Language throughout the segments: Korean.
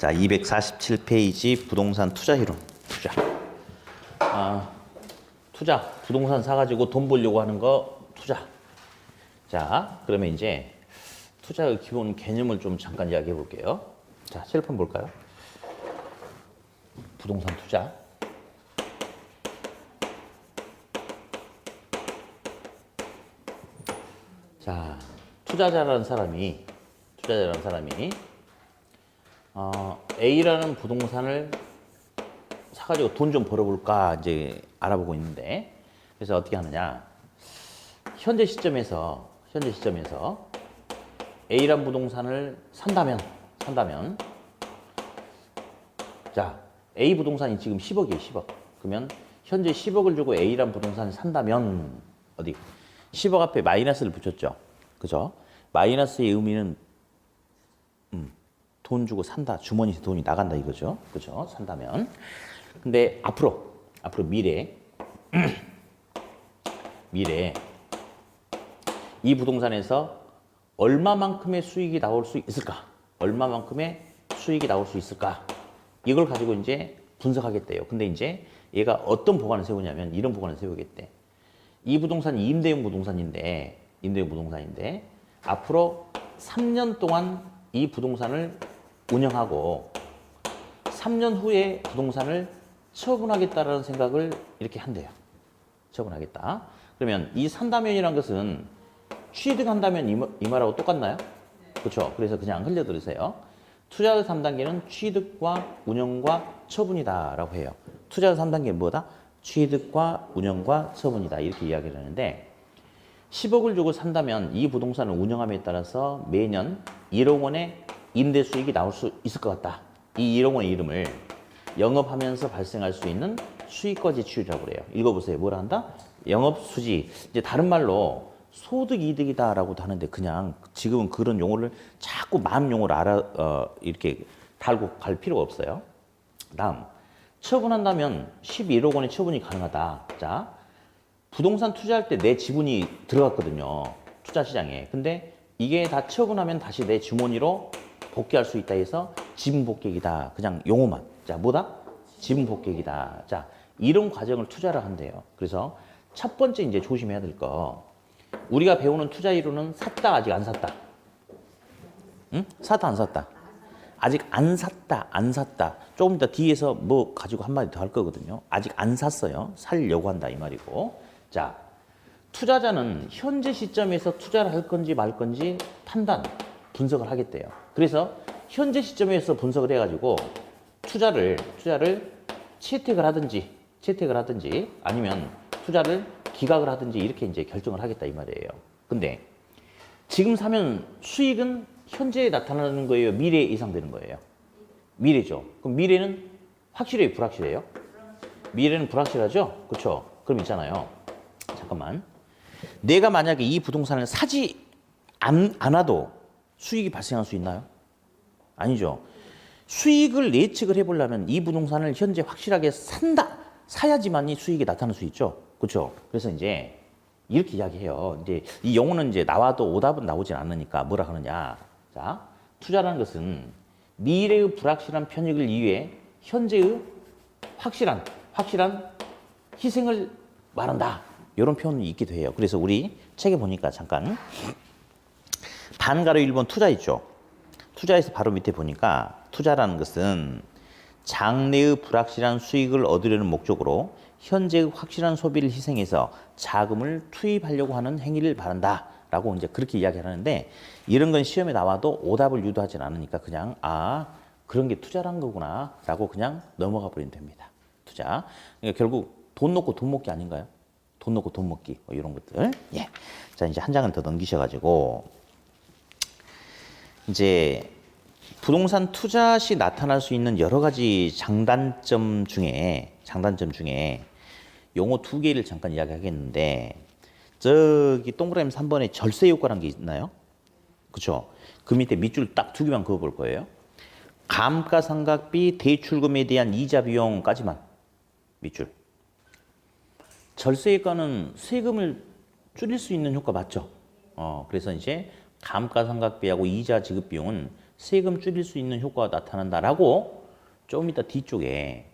자, 247페이지 부동산 투자 이론. 투자. 부동산 사가지고 돈 벌려고 하는 거 투자. 자, 그러면 이제 투자의 기본 개념을 좀 잠깐 이야기해 볼게요. 자, 셀폰 볼까요? 부동산 투자. 자, 투자자라는 사람이 A라는 부동산을 사가지고 돈 좀 벌어볼까 이제 알아보고 있는데, 그래서 어떻게 하느냐? 현재 시점에서 A라는 부동산을 산다면, 자, A 부동산이 지금 10억이에요, 10억. 그러면 현재 10억을 주고 A라는 부동산을 산다면 어디? 10억 앞에 마이너스를 붙였죠. 그죠? 마이너스의 의미는 돈 주고 산다. 주머니에서 돈이 나간다 이거죠. 그죠? 산다면. 근데 앞으로 미래 이 부동산에서 얼마만큼의 수익이 나올 수 있을까? 이걸 가지고 이제 분석하겠대요. 근데 이제 얘가 어떤 보관을 세우냐면 이런 보관을 세우겠대. 이 부동산이 임대용 부동산인데 앞으로 3년 동안 이 부동산을 운영하고 3년 후에 부동산을 처분하겠다라는 생각을 이렇게 한대요. 처분하겠다. 그러면 이 산다면이라는 것은 취득한다면 이 말하고 똑같나요? 그렇죠. 그래서 그냥 흘려들으세요. 투자의 3단계는 취득과 운영과 처분이다라고 해요. 투자의 3단계는 뭐다? 취득과 운영과 처분이다. 이렇게 이야기를 하는데 10억을 주고 산다면 이 부동산을 운영함에 따라서 매년 1억 원의 임대 수익이 나올 수 있을 것 같다. 이 1억 원의 이름을 영업하면서 발생할 수 있는 수익과 지출이라고 그래요. 읽어보세요. 뭐라 한다? 영업수지. 이제 다른 말로 소득 이득이다라고도 하는데 그냥 지금은 그런 용어를 자꾸 만 용어를 이렇게 달고 갈 필요가 없어요. 다음, 처분한다면 11억 원의 처분이 가능하다. 자, 부동산 투자할 때 내 지분이 들어갔거든요. 투자 시장에. 근데 이게 다 처분하면 다시 내 주머니로 복귀할 수 있다 해서 지분 복귀이다. 그냥 용어만. 자, 뭐다? 지분 복귀이다. 자, 이런 과정을 투자를 한대요. 그래서 첫 번째 이제 조심해야 될 거. 우리가 배우는 투자 이론은 샀다, 아직 안 샀다. 응? 샀다, 안 샀다. 아직 안 샀다. 조금 더 뒤에서 뭐 가지고 한마디 더 할 거거든요. 아직 안 샀어요. 살려고 한다 이 말이고. 자, 투자자는 현재 시점에서 투자를 할 건지 말 건지 분석을 하겠대요. 그래서 현재 시점에서 분석을 해가지고 투자를 채택을 하든지 아니면 투자를 기각을 하든지 이렇게 이제 결정을 하겠다 이 말이에요. 근데 지금 사면 수익은 현재에 나타나는 거예요? 미래에 예상되는 거예요? 미래죠. 그럼 미래는 확실해요? 불확실해요? 미래는 불확실하죠? 그렇죠? 그럼 있잖아요. 잠깐만. 내가 만약에 이 부동산을 사지 않아도 수익이 발생할 수 있나요? 아니죠. 수익을 예측을 해보려면 이 부동산을 현재 확실하게 사야지만이 수익이 나타날 수 있죠. 그렇죠? 그래서 이제 이렇게 이야기해요. 이제 이 용어는 이제 나와도 오답은 나오진 않으니까 뭐라 하느냐. 자, 투자라는 것은 미래의 불확실한 편익을 위해 현재의 확실한 희생을 말한다. 이런 표현이 있기도 해요. 그래서 우리 책에 보니까 잠깐 반가로 1번 투자 있죠. 투자에서 바로 밑에 보니까 투자라는 것은 장래의 불확실한 수익을 얻으려는 목적으로 현재의 확실한 소비를 희생해서 자금을 투입하려고 하는 행위를 말한다. 라고 이제 그렇게 이야기하는데 이런 건 시험에 나와도 오답을 유도하진 않으니까 그냥 그런 게 투자란 거구나. 라고 그냥 넘어가 버리면 됩니다. 투자. 그러니까 결국 돈 놓고 돈 먹기 아닌가요? 돈 놓고 돈 먹기. 뭐 이런 것들. 예. 자, 이제 한 장을 더 넘기셔가지고 이제 부동산 투자 시 나타날 수 있는 여러 가지 장단점 중에 용어 2개를 잠깐 이야기하겠는데 저기 동그라미 3번에 절세 효과라는 게 있나요? 그렇죠? 그 밑에 밑줄 딱 2개만 그어볼 거예요. 감가상각비 대출금에 대한 이자 비용까지만 밑줄. 절세 효과는 세금을 줄일 수 있는 효과 맞죠? 그래서 이제 감가상각비하고 이자 지급 비용은 세금 줄일 수 있는 효과가 나타난다라고 좀 이따 뒤쪽에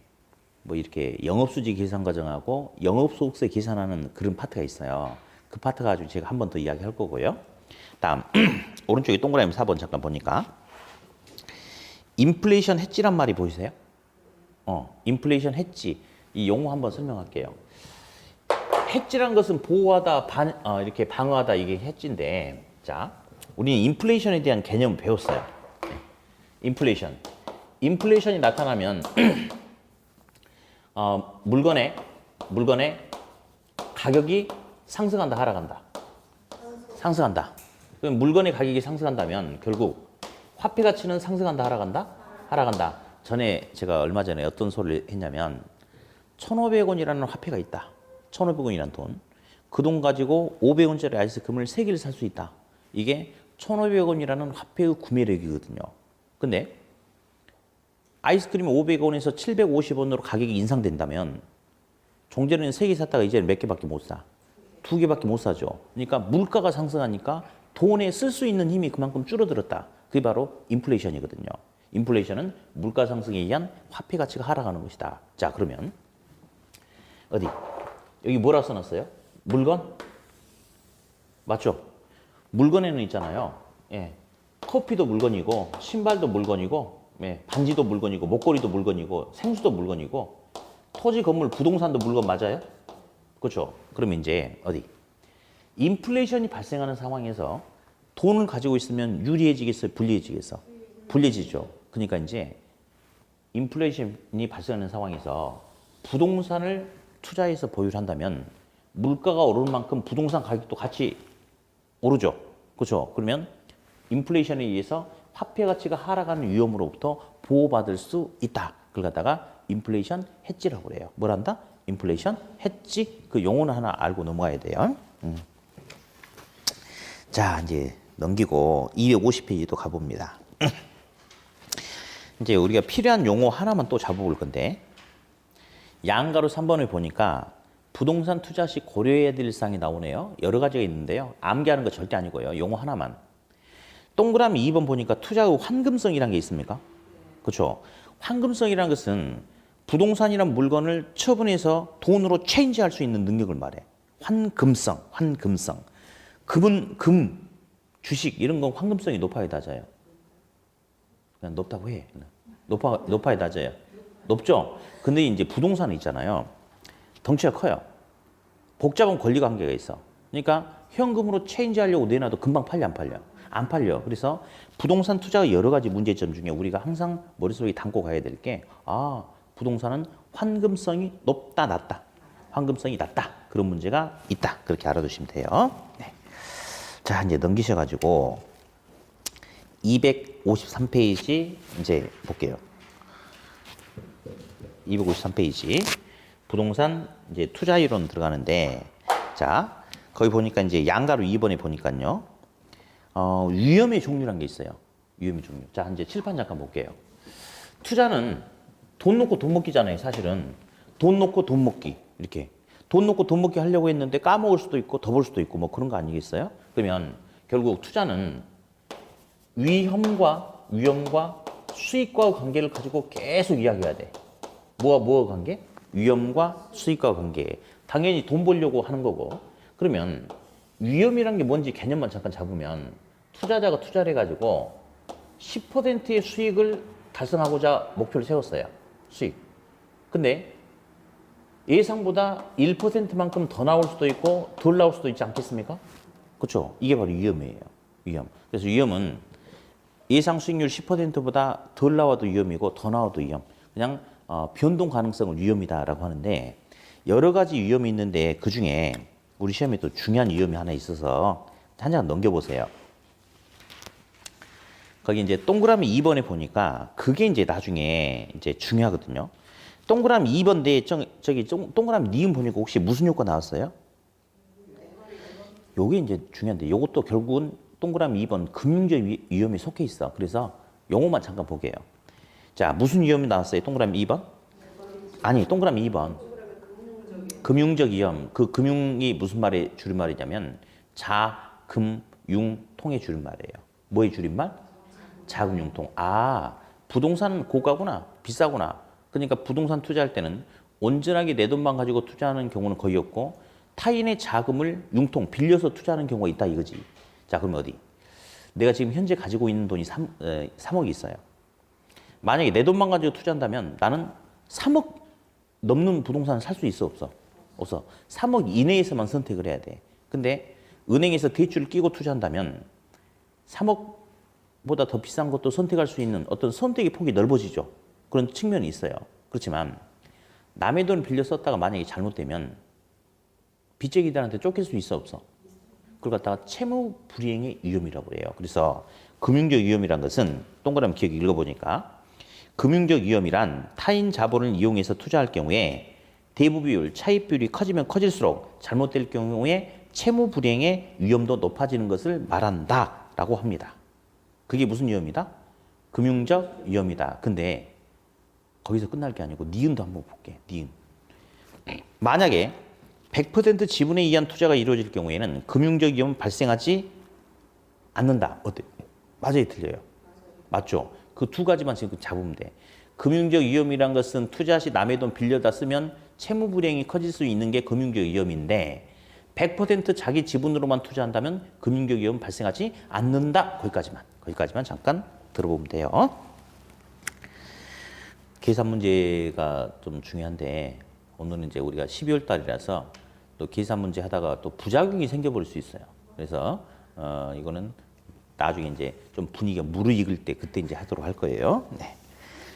뭐 이렇게 영업수지 계산 과정하고 영업소득세 계산하는 그런 파트가 있어요. 그 파트 가지고 제가 한 번 더 이야기할 거고요. 다음 오른쪽에 동그라미 4번 잠깐 보니까 인플레이션 해지란 말이 보이세요? 인플레이션 해지 이 용어 한번 설명할게요. 해지란 것은 보호하다, 이렇게 방어하다 이게 해지인데, 자, 우리는 인플레이션에 대한 개념을 배웠어요. 인플레이션이 나타나면 물건의 가격이 상승한다, 하락한다. 상승한다. 그럼 물건의 가격이 상승한다면 결국 화폐 가치는 상승한다, 하락한다? 하락한다. 전에 제가 얼마 전에 어떤 소리를 했냐면 1,500원이라는 화폐가 있다. 1,500원이라는 돈. 그 돈 가지고 500원짜리 아이스크림을 3개를 살 수 있다. 이게 1,500원이라는 화폐의 구매력이거든요. 근데 아이스크림이 500원에서 750원으로 가격이 인상된다면 종전에는 3개 샀다가 이제는 몇 개밖에 못 사. 2개밖에 못 사죠. 그러니까 물가가 상승하니까 돈에 쓸 수 있는 힘이 그만큼 줄어들었다. 그게 바로 인플레이션이거든요. 인플레이션은 물가 상승에 의한 화폐 가치가 하락하는 것이다. 자, 그러면 어디? 여기 뭐라 써놨어요? 물건? 맞죠? 물건에는 있잖아요. 예. 커피도 물건이고, 신발도 물건이고, 예. 반지도 물건이고, 목걸이도 물건이고, 생수도 물건이고, 토지, 건물, 부동산도 물건 맞아요? 그렇죠? 그러면 이제 어디? 인플레이션이 발생하는 상황에서 돈을 가지고 있으면 유리해지겠어요? 불리해지겠어? 불리해지죠. 그러니까 이제 인플레이션이 발생하는 상황에서 부동산을 투자해서 보유를 한다면 물가가 오르는 만큼 부동산 가격도 같이 오르죠. 그렇죠? 그러면 인플레이션에 의해서 화폐 가치가 하락하는 위험으로부터 보호받을 수 있다. 그걸 갖다가 인플레이션 해지라고 그래요. 뭘 한다? 인플레이션 해지. 그 용어는 하나 알고 넘어가야 돼요. 자, 이제 넘기고 250페이지도 가봅니다. 이제 우리가 필요한 용어 하나만 또 잡아볼 건데, 양가로 3번을 보니까 부동산 투자 시 고려해야 될 사항이 나오네요. 여러 가지가 있는데요. 암기하는 거 절대 아니고요. 용어 하나만. 동그라미 2번 보니까 투자의 환금성이라는 게 있습니까? 그렇죠? 환금성이라는 것은 부동산이란 물건을 처분해서 돈으로 체인지할 수 있는 능력을 말해. 환금성. 금, 주식 이런 건 환금성이 높아야 낮아요. 그냥 높다고 해. 높아야 낮아요. 높죠? 근데 이제 부동산은 있잖아요. 덩치가 커요. 복잡한 권리 관계가 있어. 그러니까 현금으로 체인지하려고 내놔도 금방 팔려, 안 팔려? 안 팔려. 그래서 부동산 투자의 여러 가지 문제점 중에 우리가 항상 머릿속에 담고 가야 될 게, 부동산은 환금성이 높다, 낮다. 환금성이 낮다. 그런 문제가 있다. 그렇게 알아두시면 돼요. 네. 자, 이제 넘기셔가지고 253페이지 이제 볼게요. 253페이지 부동산 이제 투자 이론 들어가는데, 자, 거기 보니까 이제 양가로 2번에 보니까요. 위험의 종류란 게 있어요. 위험의 종류. 자, 이제 칠판 잠깐 볼게요. 투자는 돈 놓고 돈 먹기잖아요. 사실은 돈 놓고 돈 먹기. 이렇게 돈 놓고 돈 먹기 하려고 했는데 까먹을 수도 있고 더 벌 수도 있고 뭐 그런 거 아니겠어요? 그러면 결국 투자는 위험과 수익과 관계를 가지고 계속 이야기해야 돼. 뭐와 관계? 위험과 수익과 관계. 당연히 돈 벌려고 하는 거고. 그러면 위험이란 게 뭔지 개념만 잠깐 잡으면, 투자자가 투자를 해가지고 10%의 수익을 달성하고자 목표를 세웠어요. 수익. 근데 예상보다 1%만큼 더 나올 수도 있고 덜 나올 수도 있지 않겠습니까? 그렇죠? 이게 바로 위험이에요. 위험. 그래서 위험은 예상 수익률 10%보다 덜 나와도 위험이고 더 나와도 위험. 그냥 변동 가능성을 위험이다라고 하는데, 여러 가지 위험이 있는데 그 중에 우리 시험에 또 중요한 위험이 하나 있어서 한 장 넘겨보세요. 거기 이제 동그라미 2번에 보니까 그게 이제 나중에 이제 중요하거든요. 동그라미 2번 대에 저기 동그라미 니은 보니까 혹시 무슨 효과 나왔어요? 요게 이제 중요한데, 요것도 결국은 동그라미 2번 금융적 위험에 속해 있어. 그래서 용어만 잠깐 볼게요. 자, 무슨 위험이 나왔어요? 동그라미 2번? 아니, 동그라미 2번. 금융적 위험. 그 금융이 무슨 말의 줄임말이냐면 자, 금, 융, 통의 줄임말이에요. 뭐의 줄임말? 자금 융통. 아, 부동산은 고가구나. 비싸구나. 그러니까 부동산 투자할 때는 온전하게 내 돈만 가지고 투자하는 경우는 거의 없고 타인의 자금을 융통, 빌려서 투자하는 경우가 있다 이거지. 자, 그러면 어디? 내가 지금 현재 가지고 있는 돈이 3억이 있어요. 만약에 내 돈만 가지고 투자한다면 나는 3억 넘는 부동산을 살 수 있어, 없어? 없어. 3억 이내에서만 선택을 해야 돼. 근데 은행에서 대출을 끼고 투자한다면 3억보다 더 비싼 것도 선택할 수 있는 어떤 선택의 폭이 넓어지죠. 그런 측면이 있어요. 그렇지만 남의 돈을 빌려 썼다가 만약에 잘못되면 빚쟁이들한테 쫓길 수 있어, 없어? 그걸 갖다가 채무 불이행의 위험이라고 해요. 그래서 금융적 위험이란 것은 동그라미 기억 읽어보니까 금융적 위험이란 타인 자본을 이용해서 투자할 경우에 대부 비율, 차입 비율이 커지면 커질수록 잘못될 경우에 채무 불이행의 위험도 높아지는 것을 말한다라고 합니다. 그게 무슨 위험이다? 금융적 위험이다. 근데 거기서 끝날 게 아니고 니은도 한번 볼게. 니은. 만약에 100% 지분에 의한 투자가 이루어질 경우에는 금융적 위험은 발생하지 않는다. 어때? 맞아요, 틀려요? 맞죠? 그 두 가지만 지금 잡으면 돼. 금융적 위험이란 것은 투자 시 남의 돈 빌려다 쓰면 채무 불이행이 커질 수 있는 게 금융적 위험인데 100% 자기 지분으로만 투자한다면 금융적 위험은 발생하지 않는다. 거기까지만 잠깐 들어보면 돼요. 계산 문제가 좀 중요한데 오늘은 이제 우리가 12월 달이라서 또 계산 문제 하다가 또 부작용이 생겨버릴 수 있어요. 그래서 이거는 나중에 이제 좀 분위기가 무르익을 때 그때 이제 하도록 할 거예요. 네.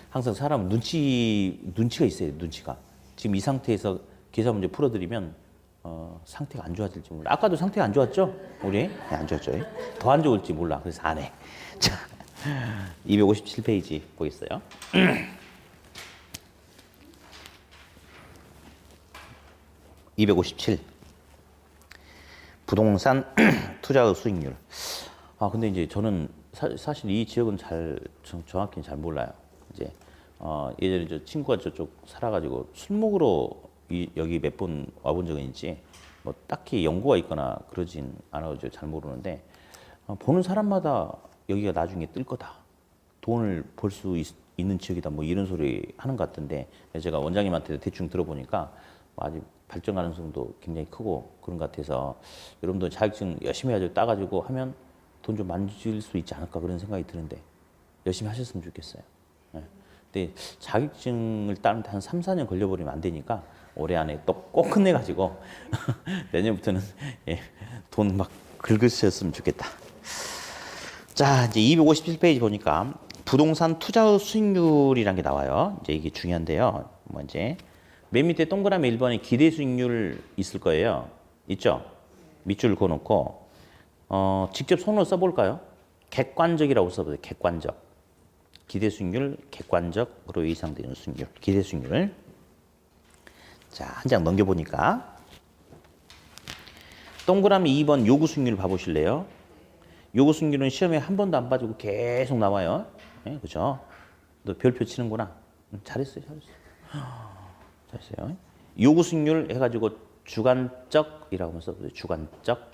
항상 사람은 눈치가 있어요. 눈치가. 지금 이 상태에서 계산 문제 풀어드리면 상태가 안 좋아질지 몰라. 아까도 상태가 안 좋았죠? 우리? 네, 안 좋았죠. 더 안 좋을지 몰라. 그래서 안 해. 자, 257페이지 보겠어요. (257) 부동산 투자의 수익률. 아 근데 이제 저는 사실 이 지역은 정확히는 잘 몰라요. 이제 예전에 저 친구가 저쪽 살아가지고 술 먹으러 여기 몇 번 와본 적은 있지 뭐 딱히 연고가 있거나 그러진 않아가지고 잘 모르는데 보는 사람마다 여기가 나중에 뜰 거다. 돈을 벌 수 있는 지역이다. 뭐 이런 소리 하는 것 같은데 제가 원장님한테 대충 들어보니까 아직 발전 가능성도 굉장히 크고 그런 것 같아서 여러분들 자격증 열심히 해가지고 따가지고 하면 돈 좀 만질 수 있지 않을까 그런 생각이 드는데 열심히 하셨으면 좋겠어요. 네. 근데 자격증을 따는데 한 3, 4년 걸려버리면 안 되니까 올해 안에 또 꼭 끝내가지고 내년부터는 예, 돈 막 긁으셨으면 좋겠다. 자, 이제 257페이지 보니까 부동산 투자의 수익률이라는 게 나와요. 이제 이게 중요한데요. 뭐 이제 맨 밑에 동그라미 1번에 기대 수익률 있을 거예요. 있죠? 밑줄 그어놓고 직접 손으로 써볼까요? 객관적이라고 써보세요. 객관적. 기대 수익률, 객관적으로 예상되는 수익률. 기대 수익률. 자, 한 장 넘겨보니까 동그라미 2번 요구 수익률 봐보실래요? 요구 수익률은 시험에 한 번도 안 빠지고 계속 나와요. 네, 그죠? 너 별표 치는구나. 잘했어요. 잘했어요. 요구 수익률 해가지고 주관적이라고 한번 써보세요. 주관적.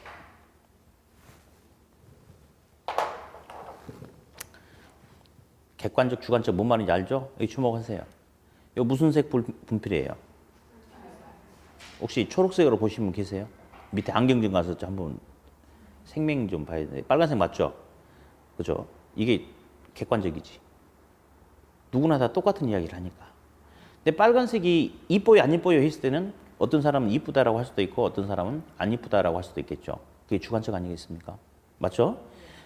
객관적, 주관적 뭔 말인지 알죠? 여기 주목하세요. 이거 무슨 색 분필이에요? 혹시 초록색으로 보신 분 계세요? 밑에 안경점 가서 한번 생명 좀 봐야 돼. 빨간색 맞죠? 그죠? 이게 객관적이지. 누구나 다 똑같은 이야기를 하니까. 근데 빨간색이 이뻐요, 안 이뻐요 했을 때는 어떤 사람은 이쁘다라고 할 수도 있고 어떤 사람은 안 이쁘다라고 할 수도 있겠죠. 그게 주관적 아니겠습니까? 맞죠?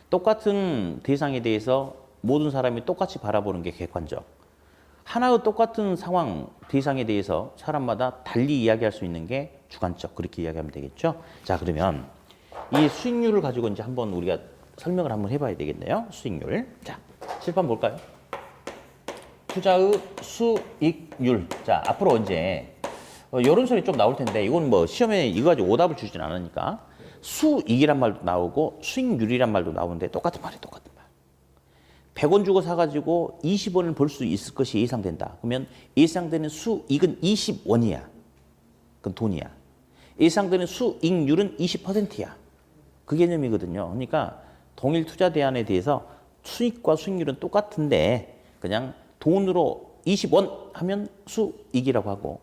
똑같은 대상에 대해서 모든 사람이 똑같이 바라보는 게 객관적. 하나의 똑같은 상황, 대상에 대해서 사람마다 달리 이야기할 수 있는 게 주관적. 그렇게 이야기하면 되겠죠? 자, 그러면 이 수익률을 가지고 이제 한번 우리가 설명을 한번 해봐야 되겠네요. 수익률. 자, 칠판 볼까요? 투자의 수익률. 자, 앞으로 이제 이런 소리 좀 나올 텐데 이건 뭐 시험에 이거 가지고 오답을 주진 않으니까 수익이란 말도 나오고 수익률이란 말도 나오는데 똑같은 말이에요. 똑같은 말. 100원 주고 사가지고 20원을 벌 수 있을 것이 예상된다. 그러면 예상되는 수익은 20원이야. 그건 돈이야. 예상되는 수익률은 20%야. 그 개념이거든요. 그러니까 동일 투자 대안에 대해서 수익과 수익률은 똑같은데 그냥 돈으로 20원 하면 수익이라고 하고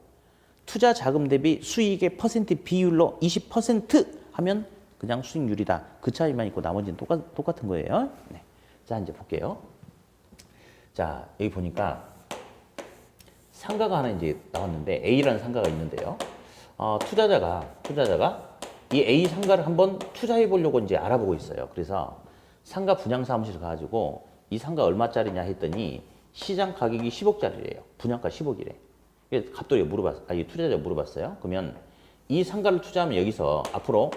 투자 자금 대비 수익의 퍼센트 비율로 20% 하면 그냥 수익률이다. 그 차이만 있고 나머지는 똑같은 거예요. 네. 자, 이제 볼게요. 자, 여기 보니까 상가가 하나 이제 나왔는데 A라는 상가가 있는데요. 투자자가 이 A 상가를 한번 투자해 보려고 이제 알아보고 있어요. 그래서 상가 분양 사무실 가가지고 이 상가 얼마짜리냐 했더니 시장 가격이 10억짜리래요. 분양가 10억이래. 그래서 갑돌이가 투자자가 물어봤어요. 그러면 이 상가를 투자하면 여기서 앞으로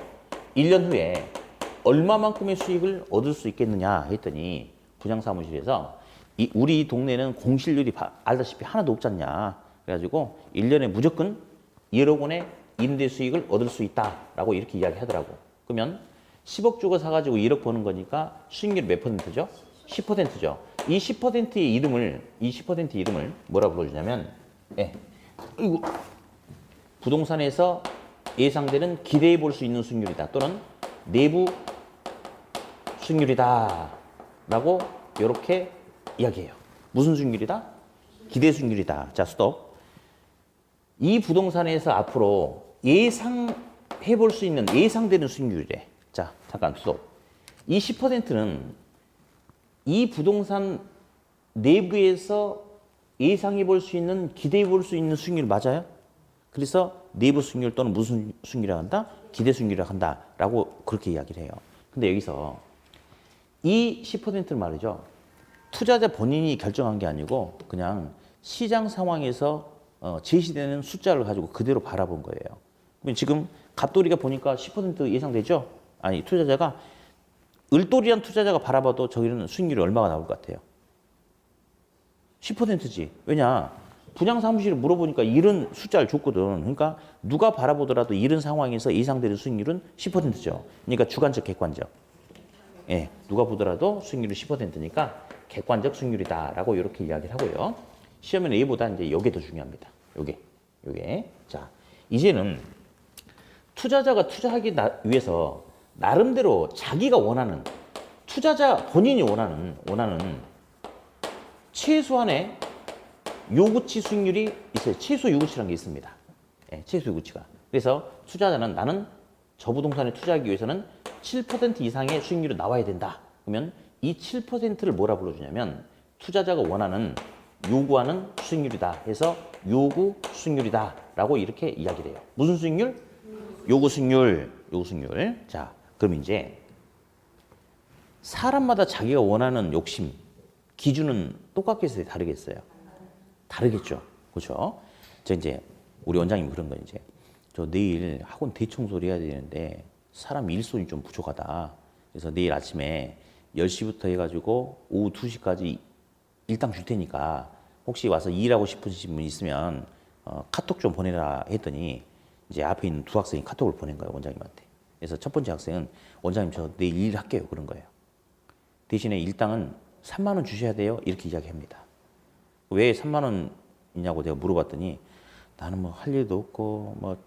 1년 후에 얼마만큼의 수익을 얻을 수 있겠느냐 했더니 분양 사무실에서 우리 동네는 공실률이 알다시피 하나도 없지 않냐. 그래가지고 1년에 무조건 1억 원의 임대 수익을 얻을 수 있다라고 이렇게 이야기하더라고. 그러면 10억 주고 사가지고 1억 버는 거니까 수익률이 몇 %죠? 10%죠. 이 10%의 이름을 뭐라 불러주냐면, 부동산에서 예상되는 기대해 볼 수 있는 수익률이다. 또는 내부 수익률이다. 라고 이렇게 이야기해요. 무슨 수익률이다? 기대 수익률이다. 자, 스톱. 이 부동산에서 앞으로 예상해 볼 수 있는 예상되는 수익률이래. 자, 잠깐 스톱. 이 10%는 이 부동산 내부에서 예상해 볼 수 있는 기대해 볼 수 있는 수익률 맞아요? 그래서 내부 수익률 또는 무슨 수익률이라고 한다? 기대 수익률이라고 한다라고 그렇게 이야기를 해요. 근데 여기서 이 10%는 말이죠. 투자자 본인이 결정한 게 아니고 그냥 시장 상황에서 제시되는 숫자를 가지고 그대로 바라본 거예요. 그럼 지금 갑돌이가 보니까 10% 예상되죠? 아니, 투자자가 을돌이란 투자자가 바라봐도 저기는 수익률이 얼마가 나올 것 같아요? 10%지. 왜냐? 분양 사무실에 물어보니까 이런 숫자를 줬거든. 그러니까 누가 바라보더라도 이런 상황에서 예상되는 수익률은 10%죠. 그러니까 주관적, 객관적. 예, 누가 보더라도 수익률이 10%니까 객관적 수익률이다라고 이렇게 이야기를 하고요. 시험에는 A보다 이제 이게 더 중요합니다. 요게. 자, 이제는 투자자가 투자하기 위해서 나름대로 자기가 원하는 투자자 본인이 원하는 최소한의 요구치 수익률이 있어요. 최소 요구치라는 게 있습니다. 예, 최소 요구치가. 그래서 투자자는 나는 저 부동산에 투자하기 위해서는 7% 이상의 수익률이 나와야 된다. 그러면 이 7%를 뭐라 불러주냐면 투자자가 원하는 요구하는 수익률이다 해서 요구 수익률이다 라고 이렇게 이야기를 해요. 무슨 수익률? 요구 수익률. 자, 그럼 이제 사람마다 자기가 원하는 욕심, 기준은 똑같겠어요? 다르겠어요? 다르겠죠. 그렇죠? 저 이제 우리 원장님 그런 거 이제 저 내일 학원 대청소를 해야 되는데 사람 일손이 좀 부족하다. 그래서 내일 아침에 10시부터 해가지고 오후 2시까지 일당 줄 테니까 혹시 와서 일하고 싶으신 분 있으면 카톡 좀 보내라 했더니 이제 앞에 있는 두 학생이 카톡을 보낸 거예요. 원장님한테. 그래서 첫 번째 학생은 원장님 저 내일 일할게요. 그런 거예요. 대신에 일당은 3만 원 주셔야 돼요. 이렇게 이야기합니다. 왜 3만 원이냐고 내가 물어봤더니 나는 뭐 할 일도 없고 뭐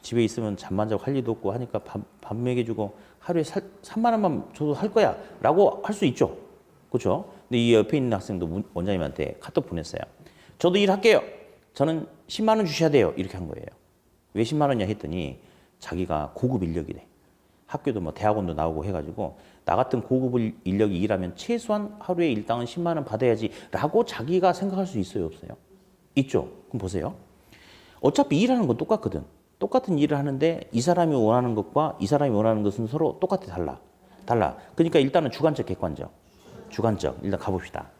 집에 있으면 잠만 자고 할 일도 없고 하니까 밥 먹여주고 하루에 3만 원만 줘도 할 거야 라고 할 수 있죠. 그렇죠? 근데 이 옆에 있는 학생도 원장님한테 카톡 보냈어요. 저도 일할게요. 저는 10만 원 주셔야 돼요. 이렇게 한 거예요. 왜 10만 원이냐 했더니 자기가 고급 인력이래. 학교도 뭐 대학원도 나오고 해가지고 나 같은 고급 인력이 일하면 최소한 하루에 일당은 10만 원 받아야지 라고 자기가 생각할 수 있어요? 없어요? 있죠. 그럼 보세요. 어차피 일하는 건 똑같거든. 똑같은 일을 하는데 이 사람이 원하는 것과 이 사람이 원하는 것은 서로 똑같아 달라. 그러니까 일단은 주관적, 객관적. 일단 가봅시다.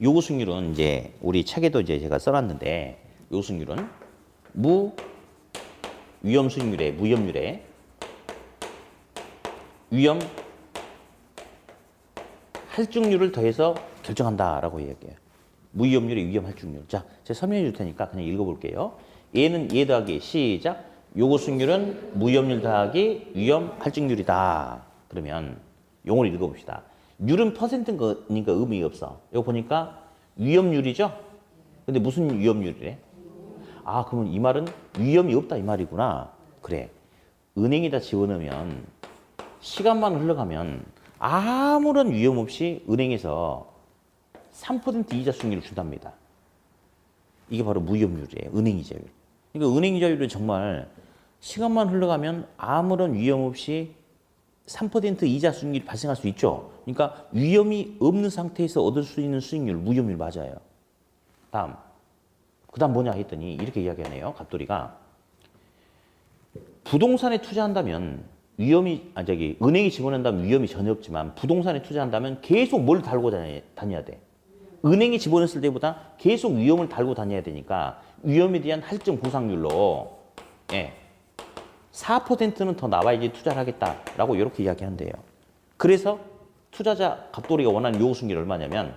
요구 수익률은 이제 우리 책에도 이제 제가 써놨는데 요구 수익률은 위험 수익률에 무위험률에 위험 할증률을 더해서 결정한다라고 이야기해요. 무위험률에 위험 할증률. 자, 제가 설명해 줄 테니까 그냥 읽어볼게요. 얘는 얘 더하기 시작. 요구 수익률은 무위험률 더하기 위험 할증률이다. 그러면 용어를 읽어봅시다. 률은 퍼센트니까 의미가 없어. 이거 보니까 위험률이죠? 근데 무슨 위험률이래? 아, 그러면 이 말은 위험이 없다 이 말이구나. 그래. 은행에다 집어넣으면 시간만 흘러가면 아무런 위험 없이 은행에서 3% 이자 수익률을 준답니다. 이게 바로 무위험률이에요. 은행 이자율. 그러니까 은행 이자율은 정말 시간만 흘러가면 아무런 위험 없이 3% 이자 수익률이 발생할 수 있죠. 그러니까 위험이 없는 상태에서 얻을 수 있는 수익률, 무위험률 맞아요. 다음. 그 다음 뭐냐 했더니 이렇게 이야기하네요. 갑돌이가. 부동산에 투자한다면 은행에 집어넣는다면 위험이 전혀 없지만 부동산에 투자한다면 계속 뭘 달고 다녀야 돼. 은행에 집어넣었을 때보다 계속 위험을 달고 다녀야 되니까 위험에 대한 할증 보상률로 4%는 더 나와야지 투자를 하겠다라고 이렇게 이야기한대요. 그래서 투자자 갑돌이가 원하는 요구 수익률이 얼마냐면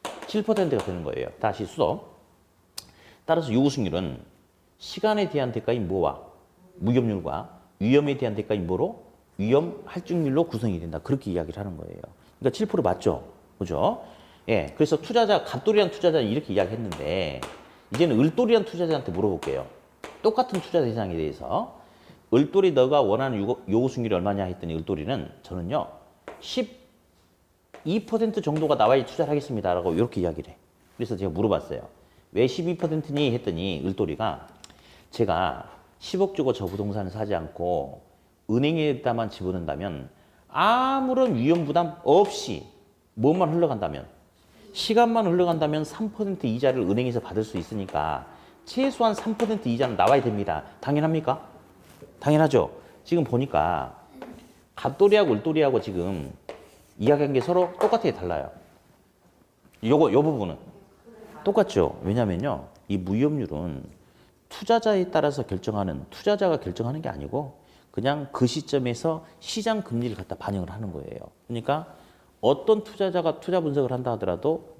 7%가 되는 거예요. 다시 수도. 따라서 요구 수익률은 시간에 대한 대가인 뭐와 무위험률과 위험에 대한 대가인 뭐로 위험 할증률로 구성이 된다. 그렇게 이야기를 하는 거예요. 그러니까 7% 맞죠? 그죠? 예. 그래서 갑돌이란 투자자는 이렇게 이야기했는데 이제는 을돌이란 투자자한테 물어볼게요. 똑같은 투자 대상에 대해서 을돌이 너가 원하는 요구 수익률이 얼마냐 했더니 을돌이는 저는요 12% 정도가 나와야 투자를 하겠습니다 라고 이렇게 이야기를 해. 그래서 제가 물어봤어요. 왜 12%니 했더니 을돌이가 제가 10억 주고 저 부동산을 사지 않고 은행에다만 집어넣는다면 아무런 위험 부담 없이 뭐만 흘러간다면 시간만 흘러간다면 3% 이자를 은행에서 받을 수 있으니까 최소한 3% 이자는 나와야 됩니다. 당연합니까? 당연하죠. 지금 보니까 갑돌이하고 을돌이하고 지금 이야기한 게 서로 똑같아요, 달라요. 요 부분은 똑같죠. 왜냐면요, 이 무위험률은 투자자에 따라서 투자자가 결정하는 게 아니고 그냥 그 시점에서 시장 금리를 갖다 반영을 하는 거예요. 그러니까 어떤 투자자가 투자 분석을 한다 하더라도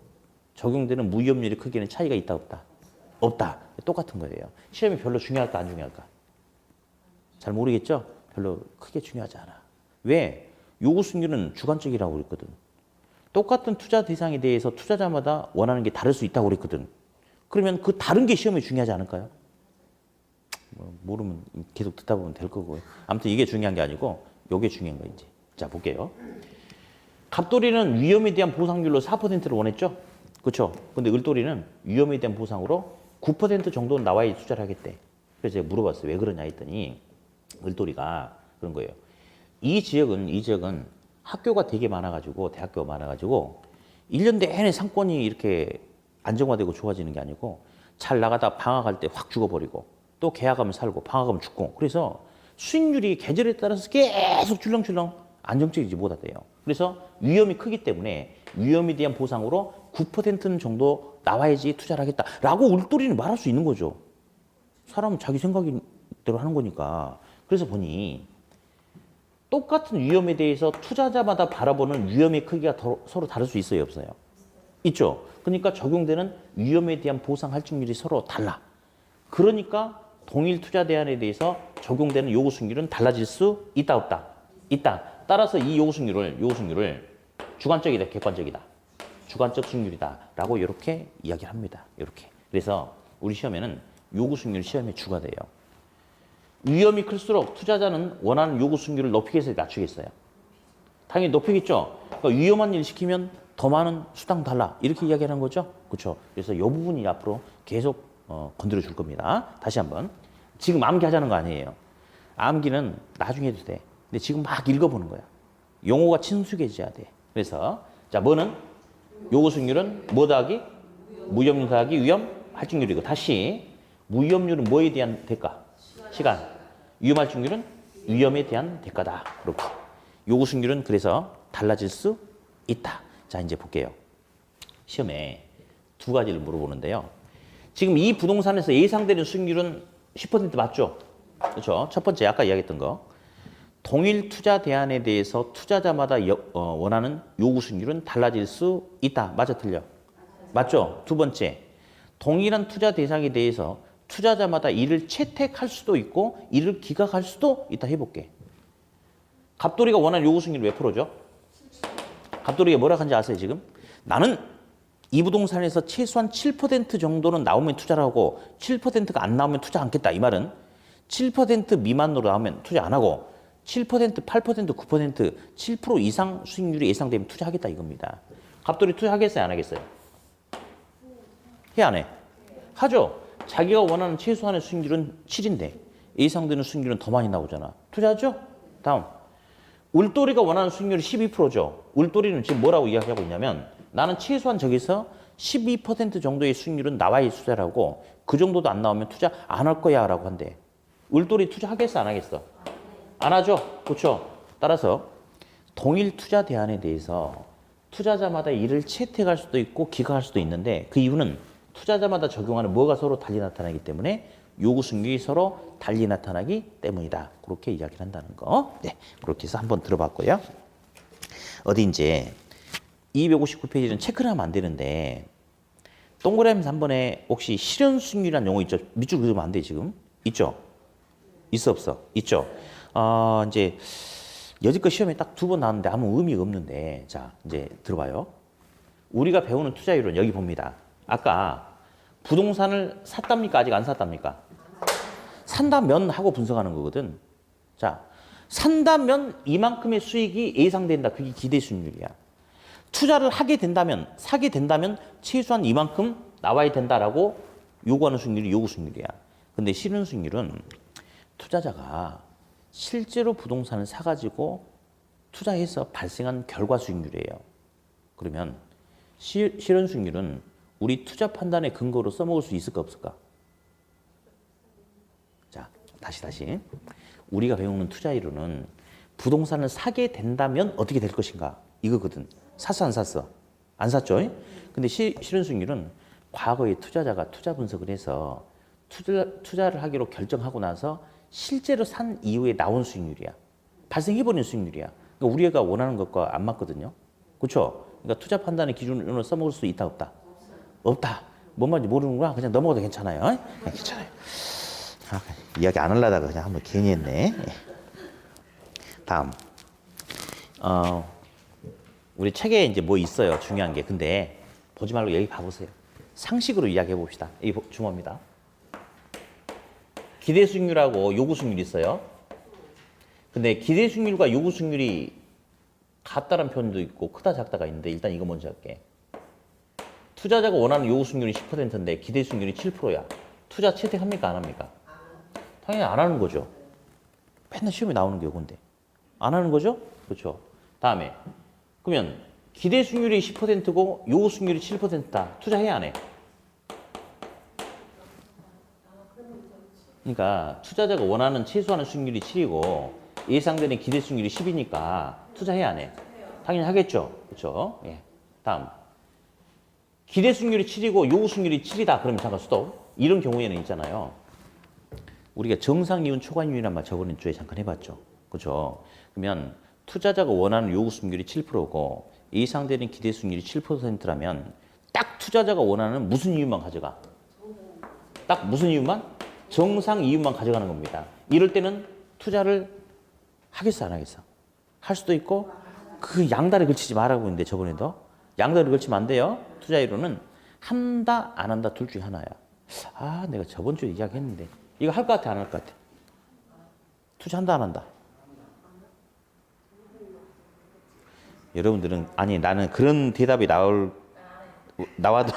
적용되는 무위험률의 크기는 차이가 있다 없다? 없다. 똑같은 거예요. 시험이 별로 중요할까 안 중요할까? 잘 모르겠죠? 별로 크게 중요하지 않아. 왜? 요구 수익률은 주관적이라고 그랬거든. 똑같은 투자 대상에 대해서 투자자마다 원하는 게 다를 수 있다고 그랬거든. 그러면 그 다른 게 시험에 중요하지 않을까요? 모르면 계속 듣다 보면 될 거고요. 아무튼 이게 중요한 게 아니고 이게 중요한 거인지. 자, 볼게요. 갑돌이는 위험에 대한 보상률로 4%를 원했죠? 그렇죠? 근데 을돌이는 위험에 대한 보상으로 9% 정도는 나와야 투자를 하겠대. 그래서 제가 물어봤어요. 왜 그러냐 했더니 을돌이가 그런 거예요. 이 지역은 학교가 되게 많아가지고 대학교가 많아가지고 1년 내내 상권이 이렇게 안정화되고 좋아지는 게 아니고 잘 나가다 방학할 때 확 죽어버리고 또 계약하면 살고 방학하면 죽고 그래서 수익률이 계절에 따라서 계속 출렁출렁 안정적이지 못하대요. 그래서 위험이 크기 때문에 위험에 대한 보상으로 9%는 정도 나와야지 투자를 하겠다라고 을돌이는 말할 수 있는 거죠. 사람은 자기 생각대로 하는 거니까. 그래서 보니 똑같은 위험에 대해서 투자자마다 바라보는 위험의 크기가 서로 다를 수 있어요, 없어요? 있죠. 그러니까 적용되는 위험에 대한 보상 할증률이 서로 달라. 그러니까 동일 투자 대안에 대해서 적용되는 요구 수익률은 달라질 수 있다, 없다? 있다. 따라서 이 요구 수익률을 주관적이다, 객관적이다. 주관적 수익률이다라고 이렇게 이야기를 합니다. 이렇게. 그래서 우리 시험에는 요구 수익률 시험의 주가 돼요. 위험이 클수록 투자자는 원하는 요구 수익률을 높이겠어요, 낮추겠어요? 당연히 높이겠죠. 그러니까 위험한 일 시키면 더 많은 수당 달라 이렇게 이야기하는 거죠. 그렇죠. 그래서 이 부분이 앞으로 계속 건드려 줄 겁니다. 다시 한번. 지금 암기 하자는 거 아니에요. 암기는 나중에 해도 돼. 근데 지금 막 읽어보는 거야. 용어가 친숙해져야 돼. 그래서 자, 뭐는 요구 수익률은 뭐 더하기? 무위험률 더하기 위험 할증률이고 다시 무위험률은 뭐에 대한 대가? 시간. 위험 할증률은 위험에 대한 대가다. 그렇게. 요구 수익률은 그래서 달라질 수 있다. 자, 이제 볼게요. 시험에 두 가지를 물어보는데요. 지금 이 부동산에서 예상되는 수익률은 10% 맞죠? 그렇죠? 첫 번째 아까 이야기했던 거. 동일 투자 대안에 대해서 투자자마다 원하는 요구 수익률은 달라질 수 있다. 맞아, 틀려? 맞죠? 두 번째, 동일한 투자 대상에 대해서 투자자마다 이를 채택할 수도 있고 이를 기각할 수도 있다. 해볼게. 갑돌이가 원하는 요구 수익률 몇 프로죠? 갑돌이가 뭐라 하는지 아세요 지금? 나는 이 부동산에서 최소한 7% 정도는 나오면 투자를 하고 7%가 안 나오면 투자 않겠다. 이 말은 7% 미만으로 나오면 투자 안 하고 7%, 8%, 9%, 7% 이상 수익률이 예상되면 투자하겠다 이겁니다. 갑돌이 투자하겠어요, 안 하겠어요? 해, 안 해? 하죠. 자기가 원하는 최소한의 수익률은 7인데 예상되는 수익률은 더 많이 나오잖아. 투자하죠? 다음. 울돌이가 원하는 수익률이 12%죠. 울돌이는 지금 뭐라고 이야기하고 있냐면 나는 최소한 저기서 12% 정도의 수익률은 나와야 투자라고 그 정도도 안 나오면 투자 안 할 거야 라고 한대. 울돌이 투자하겠어, 안 하겠어? 안 하죠. 그렇죠. 따라서 동일 투자 대안에 대해서 투자자마다 이를 채택할 수도 있고 기각할 수도 있는데 그 이유는 투자자마다 적용하는 뭐가 서로 달리 나타나기 때문에 요구 수익률이 서로 달리 나타나기 때문이다. 그렇게 이야기를 한다는 거. 네, 그렇게 해서 한번 들어봤고요. 어디 이제 259페이지는 체크를 하면 안 되는데 동그라미에서 한 번에 혹시 실현 수익률이라는 용어 있죠? 밑줄 그으면 안 돼 지금. 있죠? 있어 없어? 있죠? 이제 여지껏 시험에 딱 2번 나왔는데 아무 의미가 없는데 자 이제 들어봐요. 우리가 배우는 투자 이론 여기 봅니다. 아까 부동산을 샀답니까? 아직 안 샀답니까? 산다면 하고 분석하는 거거든. 자, 산다면 이만큼의 수익이 예상된다. 그게 기대 수익률이야. 투자를 하게 된다면, 사게 된다면 최소한 이만큼 나와야 된다라고 요구하는 수익률이 요구 수익률이야. 근데 실현 수익률은 투자자가 실제로 부동산을 사가지고 투자해서 발생한 결과 수익률이에요. 그러면 실현 수익률은 우리 투자 판단의 근거로 써먹을 수 있을까 없을까? 자, 다시. 우리가 배우는 투자 이론은 부동산을 사게 된다면 어떻게 될 것인가? 이거거든. 샀어, 안 샀어? 안 샀죠? 근데 실현 수익률은 과거에 투자자가 투자 분석을 해서 투자를 하기로 결정하고 나서 실제로 산 이후에 나온 수익률이야. 발생해버린 수익률이야. 그러니까 우리가 원하는 것과 안 맞거든요. 그렇죠? 그러니까 투자 판단의 기준으로 써먹을 수 있다, 없다? 없다. 뭔 말인지 모르는구나. 그냥 넘어가도 괜찮아요. 괜찮아요. 이야기 안 하려다가 그냥 한번 괜히 했네. 다음. 우리 책에 이제 뭐 있어요. 중요한 게. 근데 보지 말고 여기 봐보세요. 상식으로 이야기해 봅시다. 이 주모입니다. 기대 수익률하고 요구 수익률이 있어요. 근데 기대 수익률과 요구 수익률이 같다는 표현도 있고 크다 작다가 있는데 일단 이거 먼저 할게. 투자자가 원하는 요구 수익률이 10%인데 기대 수익률이 7%야. 투자 채택합니까? 안 합니까? 당연히 안 하는 거죠. 맨날 시험에 나오는 게 이건데. 안 하는 거죠? 그렇죠. 다음에 그러면 기대 수익률이 10%고 요구 수익률이 7%다. 투자해 안 해? 그러니까 투자자가 원하는 최소한의 수익률이 7이고 예상되는 기대 수익률이 10이니까 투자해 안 해? 당연히 하겠죠. 그렇죠? 예. 다음. 기대 수익률이 7이고 요구 수익률이 7이다. 그러면 잠깐 스톱. 이런 경우에는 있잖아요. 우리가 정상이윤, 초과이윤이란 말 저번 주에 잠깐 해봤죠. 그렇죠? 그러면 투자자가 원하는 요구 수익률이 7%고 예상되는 기대 수익률이 7%라면 딱 투자자가 원하는 무슨 이윤만 가져가? 딱 무슨 이윤만? 정상 이윤만 가져가는 겁니다. 이럴 때는 투자를 하겠어, 안 하겠어? 할 수도 있고 그 양다리 걸치지 말라고 했는데 저번에도 양다리 걸치면 안 돼요. 투자 이론은 한다, 안 한다 둘 중에 하나야. 아, 내가 저번 주에 이야기했는데 이거 할 것 같아, 안 할 것 같아? 투자한다, 안 한다? 여러분들은 아니 나는 그런 대답이 나와도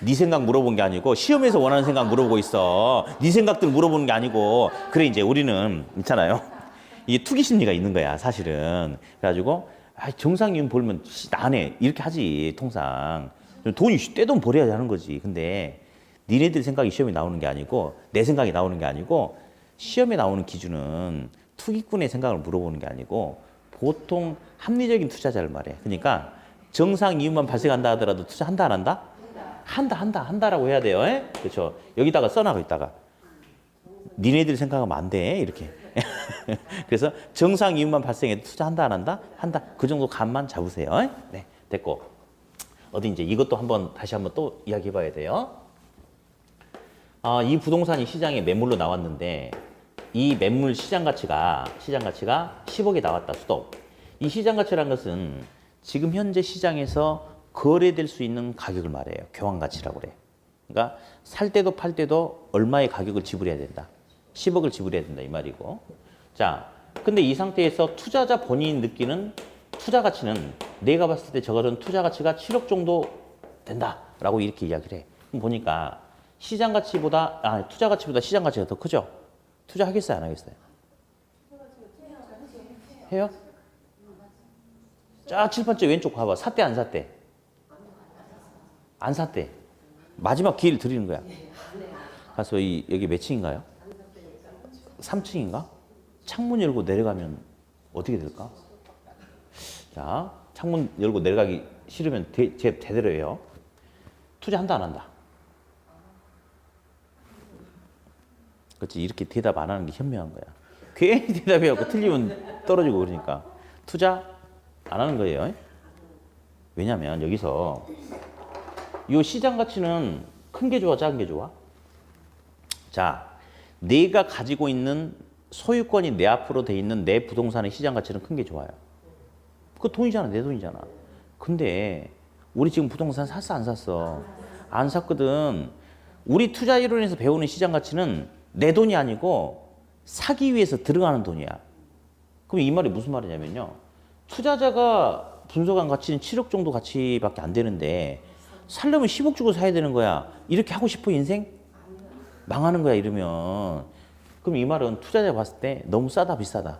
네 생각 물어본 게 아니고 시험에서 원하는 생각 물어보고 있어. 네 생각들 물어보는 게 아니고 그래 이제 우리는 있잖아요. 이게 투기 심리가 있는 거야 사실은. 그래가지고 정상이윤 벌면 나네 이렇게 하지 통상. 돈이 떼돈 벌어야 하는 거지. 근데 니네들 생각이 시험에 나오는 게 아니고 내 생각이 나오는 게 아니고 시험에 나오는 기준은 투기꾼의 생각을 물어보는 게 아니고 보통 합리적인 투자자를 말해. 그러니까 정상 이윤만 발생한다 하더라도 투자한다 안 한다? 한다라고 해야 돼요. 그렇죠. 여기다가 써놔고 있다가 니네들 생각하면 안 돼. 이렇게. 그래서 정상 이윤만 발생해도 투자한다 안 한다? 한다. 그 정도 감만 잡으세요. 네, 됐고. 어디 이제 이것도 다시 한번 또 이야기해 봐야 돼요. 이 부동산이 시장에 매물로 나왔는데 이 매물 시장 가치가 10억에 나왔다. 스톱. 이 시장 가치라는 것은 지금 현재 시장에서 거래될 수 있는 가격을 말해요. 교환 가치라고 그래. 그러니까 살 때도 팔 때도 얼마의 가격을 지불해야 된다. 10억을 지불해야 된다 이 말이고. 자, 근데 이 상태에서 투자자 본인이 느끼는 투자 가치는 내가 봤을 때 저거는 투자 가치가 7억 정도 된다라고 이렇게 이야기를 해. 그럼 보니까 시장 가치보다 투자 가치보다 시장 가치가 더 크죠? 투자하겠어요, 안 하겠어요? 해요? 쫙 칠판째 왼쪽 봐봐. 샀대, 안 샀대? 안 샀대. 마지막 기회를 드리는 거야. 가서 여기 몇 층인가요? 3층인가? 창문 열고 내려가면 어떻게 될까? 자, 창문 열고 내려가기 싫으면 제대로 해요. 투자한다, 안 한다? 그렇지, 이렇게 대답 안 하는 게 현명한 거야. 괜히 대답해갖고 틀리면 떨어지고 그러니까. 투자 안 하는 거예요. 왜냐면 여기서 이 시장 가치는 큰 게 좋아, 작은 게 좋아? 자, 내가 가지고 있는 소유권이 내 앞으로 돼 있는 내 부동산의 시장 가치는 큰 게 좋아요. 그 돈이잖아, 내 돈이잖아. 근데 우리 지금 부동산 샀어, 안 샀어? 안 샀거든. 우리 투자 이론에서 배우는 시장 가치는 내 돈이 아니고 사기 위해서 들어가는 돈이야. 그럼 이 말이 무슨 말이냐면요. 투자자가 분석한 가치는 7억 정도 가치밖에 안 되는데 살려면 10억 주고 사야 되는 거야. 이렇게 하고 싶어 인생? 망하는 거야 이러면. 그럼 이 말은 투자자 봤을 때 너무 싸다 비싸다?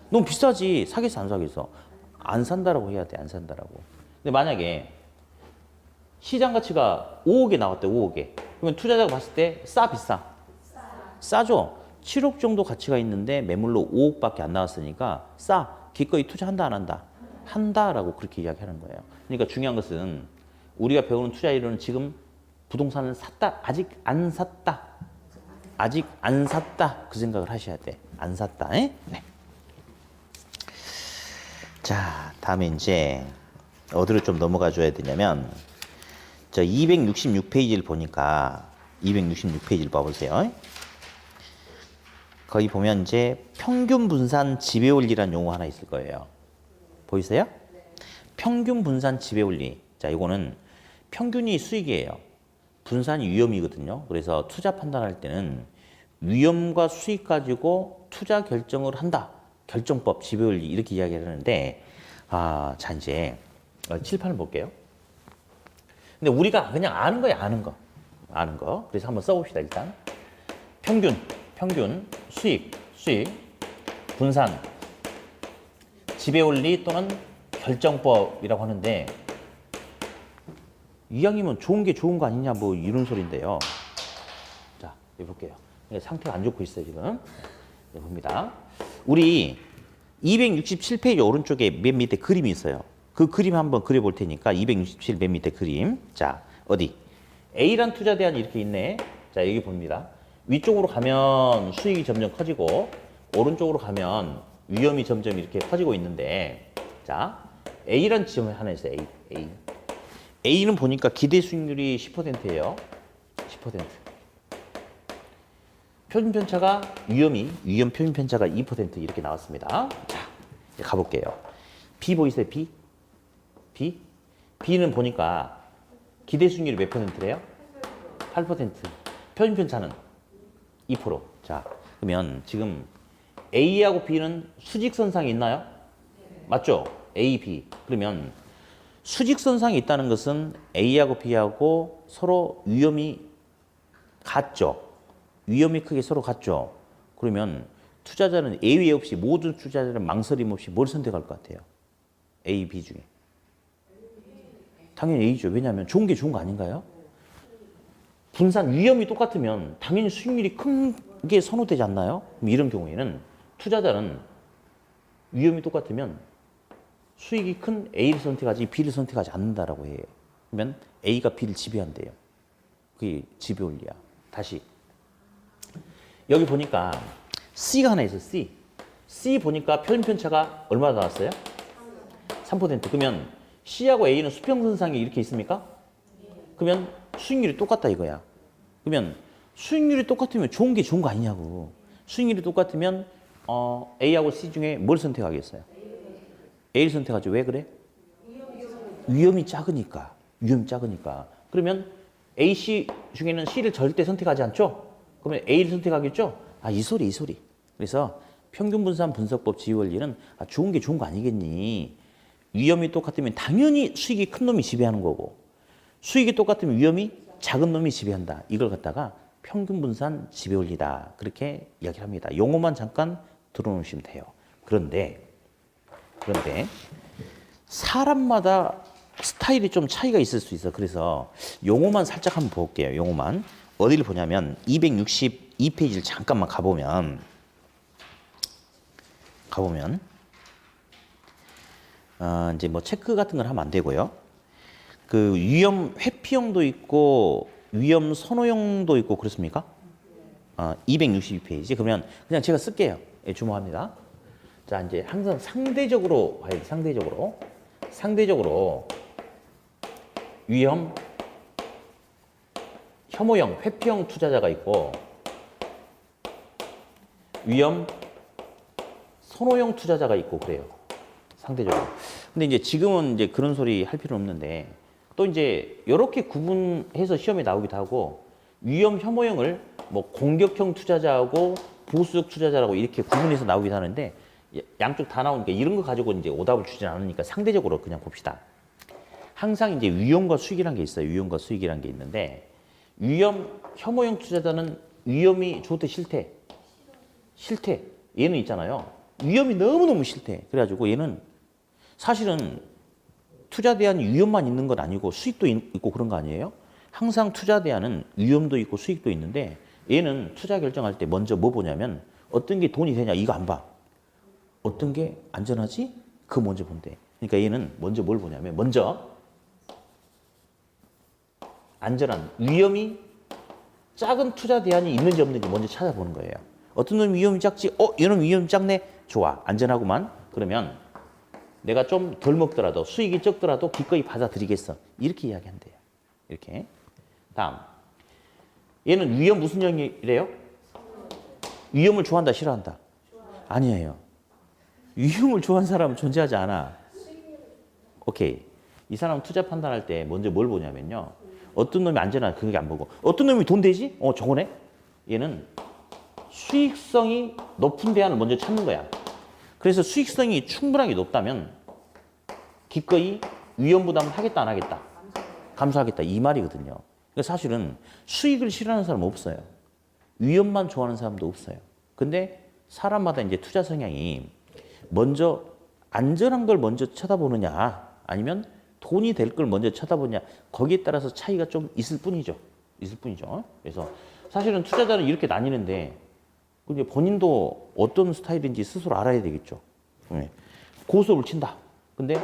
너무 비싸지. 사겠어 안 사겠어? 안 산다라고 해야 돼. 안 산다라고. 근데 만약에 시장 가치가 5억에 나왔대. 5억에. 그러면 투자자가 봤을 때 싸 비싸? 싸죠. 7억 정도 가치가 있는데 매물로 5억밖에 안 나왔으니까 싸. 기꺼이 투자한다 안 한다? 한다라고 그렇게 이야기하는 거예요. 그러니까 중요한 것은 우리가 배우는 투자 이론은 지금 부동산을 샀다. 아직 안 샀다. 아직 안 샀다. 그 생각을 하셔야 돼. 안 샀다. 네. 자, 다음에 이제 어디로 좀 넘어가 줘야 되냐면 저 266페이지를 보니까 266페이지를 봐보세요. 거기 보면 이제 평균 분산 지배 원리라는 용어 하나 있을 거예요. 보이세요? 평균 분산 지배 원리. 자, 이거는 평균이 수익이에요. 분산이 위험이거든요. 그래서 투자 판단할 때는 위험과 수익 가지고 투자 결정을 한다. 결정법, 지배 원리 이렇게 이야기를 하는데 자 이제 칠판을 볼게요. 근데 우리가 그냥 아는 거야, 아는 거. 아는 거. 그래서 한번 써봅시다, 일단. 평균, 수익, 분산, 지배 원리 또는 결정법이라고 하는데 이왕이면 좋은 게 좋은 거 아니냐 뭐 이런 소리인데요. 자, 여기 볼게요. 상태가 안 좋고 있어요, 지금. 네, 봅니다. 우리 267페이지 오른쪽에 맨 밑에 그림이 있어요. 그 그림 한번 그려볼 테니까 267 맨 밑에 그림. 자, 어디? A란 투자 대안이 이렇게 있네. 자, 여기 봅니다. 위쪽으로 가면 수익이 점점 커지고 오른쪽으로 가면 위험이 점점 이렇게 커지고 있는데 자, A란 지점이 하나 있어요. A. A는 보니까 기대 수익률이 10%예요. 10%. 표준 편차가 위험 표준 편차가 2% 이렇게 나왔습니다. 자, 이제 가볼게요. B 보이세요? B는 보니까 기대 수익률이 몇 %래요? 8%. 표준 편차는 2%. 자, 그러면 지금 A하고 B는 수직선상이 있나요? 맞죠? A, B. 그러면 수직선상이 있다는 것은 A하고 B하고 서로 위험이 같죠? 위험이 크게 서로 같죠? 그러면 투자자는 예외 없이 모든 투자자는 망설임 없이 뭘 선택할 것 같아요? A, B 중에. 당연히 A죠. 왜냐하면 좋은 게 좋은 거 아닌가요? 분산 위험이 똑같으면 당연히 수익률이 큰 게 선호되지 않나요? 이런 경우에는 투자자는 위험이 똑같으면 수익이 큰 A를 선택하지 B를 선택하지 않는다라고 해요. 그러면 A가 B를 지배한대요. 그게 지배 원리야. 다시 여기 보니까 C가 하나 있어요. C 보니까 표준 편차가 얼마 나왔어요? 3%. 그러면 C하고 A는 수평선상에 이렇게 있습니까? 그러면 수익률이 똑같다 이거야. 그러면 수익률이 똑같으면 좋은 게 좋은 거 아니냐고. 수익률이 똑같으면 A하고 C 중에 뭘 선택하겠어요? A를 선택하죠. 왜 그래? 위험이 작으니까. 그러면 A, C 중에는 C를 절대 선택하지 않죠? 그러면 A를 선택하겠죠? 아, 이 소리, 이 소리. 그래서 평균분산 분석법 지휘원리는 아, 좋은 게 좋은 거 아니겠니? 위험이 똑같으면 당연히 수익이 큰 놈이 지배하는 거고 수익이 똑같으면 위험이 작은 놈이 지배한다. 이걸 갖다가 평균분산 지배원리다. 그렇게 이야기를 합니다. 용어만 잠깐 들어놓으시면 돼요. 그런데 사람마다 스타일이 좀 차이가 있을 수 있어. 그래서 용어만 살짝 한번 볼게요. 용어만. 어디를 보냐면 262페이지를 잠깐만 가보면 이제 뭐 체크 같은 걸 하면 안 되고요. 그 위험 회피형도 있고 위험 선호형도 있고 그렇습니까? 262페이지. 그러면 그냥 제가 쓸게요. 예, 주목합니다. 자, 이제 항상 상대적으로 봐야 돼. 상대적으로 위험 혐오형, 회피형 투자자가 있고 위험 선호형 투자자가 있고 그래요. 상대적으로. 근데 이제 지금은 이제 그런 소리 할 필요는 없는데 또 이제 이렇게 구분해서 시험에 나오기도 하고 위험 혐오형을 뭐 공격형 투자자하고 보수적 투자자라고 이렇게 구분해서 나오기도 하는데 양쪽 다 나오니까 이런 거 가지고 이제 오답을 주진 않으니까 상대적으로 그냥 봅시다. 항상 이제 위험과 수익이란 게 있어요. 위험과 수익이란 게 있는데 위험 혐오형 투자자는 위험이 좋대 싫대? 싫대. 얘는 있잖아요. 위험이 너무너무 싫대. 그래가지고 얘는 사실은 투자 대안 위험만 있는 건 아니고 수익도 있고 그런 거 아니에요? 항상 투자 대안은 위험도 있고 수익도 있는데 얘는 투자 결정할 때 먼저 뭐 보냐면 어떤 게 돈이 되냐 이거 안 봐. 어떤 게 안전하지? 그거 먼저 본대. 그러니까 얘는 먼저 뭘 보냐면 먼저 안전한 위험이 작은 투자 대안이 있는지 없는지 먼저 찾아보는 거예요. 어떤 놈이 위험이 작지? 얘는 위험이 작네? 좋아. 안전하구만. 그러면 내가 좀 덜 먹더라도 수익이 적더라도 기꺼이 받아들이겠어. 이렇게 이야기한대요. 이렇게. 다음. 얘는 위험 무슨 형이래요? 위험을 좋아한다, 싫어한다? 아니에요. 위험을 좋아하는 사람은 존재하지 않아. 오케이. 이 사람 투자 판단할 때 먼저 뭘 보냐면요. 어떤 놈이 안전한 그게 안 보고 어떤 놈이 돈 되지? 저거네? 얘는 수익성이 높은 대안을 먼저 찾는 거야. 그래서 수익성이 충분하게 높다면 기꺼이 위험 부담을 하겠다 안 하겠다? 감수하겠다 이 말이거든요. 그러니까 사실은 수익을 싫어하는 사람은 없어요. 위험만 좋아하는 사람도 없어요. 근데 사람마다 이제 투자 성향이 먼저 안전한 걸 먼저 쳐다보느냐 아니면 돈이 될 걸 먼저 쳐다보냐 거기에 따라서 차이가 좀 있을 뿐이죠. 그래서 사실은 투자자는 이렇게 나뉘는데 근데 본인도 어떤 스타일인지 스스로 알아야 되겠죠. 고수업을 친다. 근데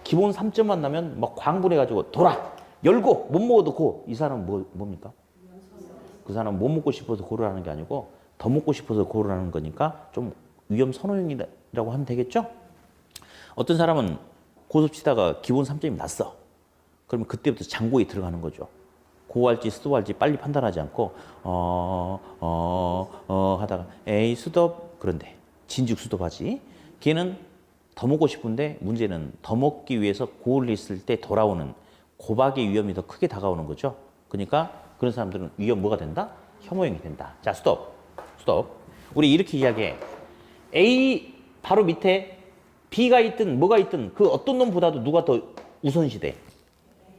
기본 3점만 나면 막 광분해가지고 돌아 열고 못 먹어도 고. 이 사람은 뭡니까? 그 사람은 못 먹고 싶어서 고르라는 게 아니고 더 먹고 싶어서 고르라는 거니까 좀 위험 선호형이라고 하면 되겠죠? 어떤 사람은 고수업 치다가 기본 3점이 났어. 그러면 그때부터 장고에 들어가는 거죠. 고할지 스톱할지 빨리 판단하지 않고 하다가 에이 스톱 그런데 진즉 스톱하지. 걔는 더 먹고 싶은데 문제는 더 먹기 위해서 고를 했을 때 돌아오는 고박의 위험이 더 크게 다가오는 거죠. 그러니까 그런 사람들은 위험 뭐가 된다? 혐오형이 된다. 자 스톱. 우리 이렇게 이야기해. A 바로 밑에 B가 있든 뭐가 있든 그 어떤 놈보다도 누가 더 우선시돼?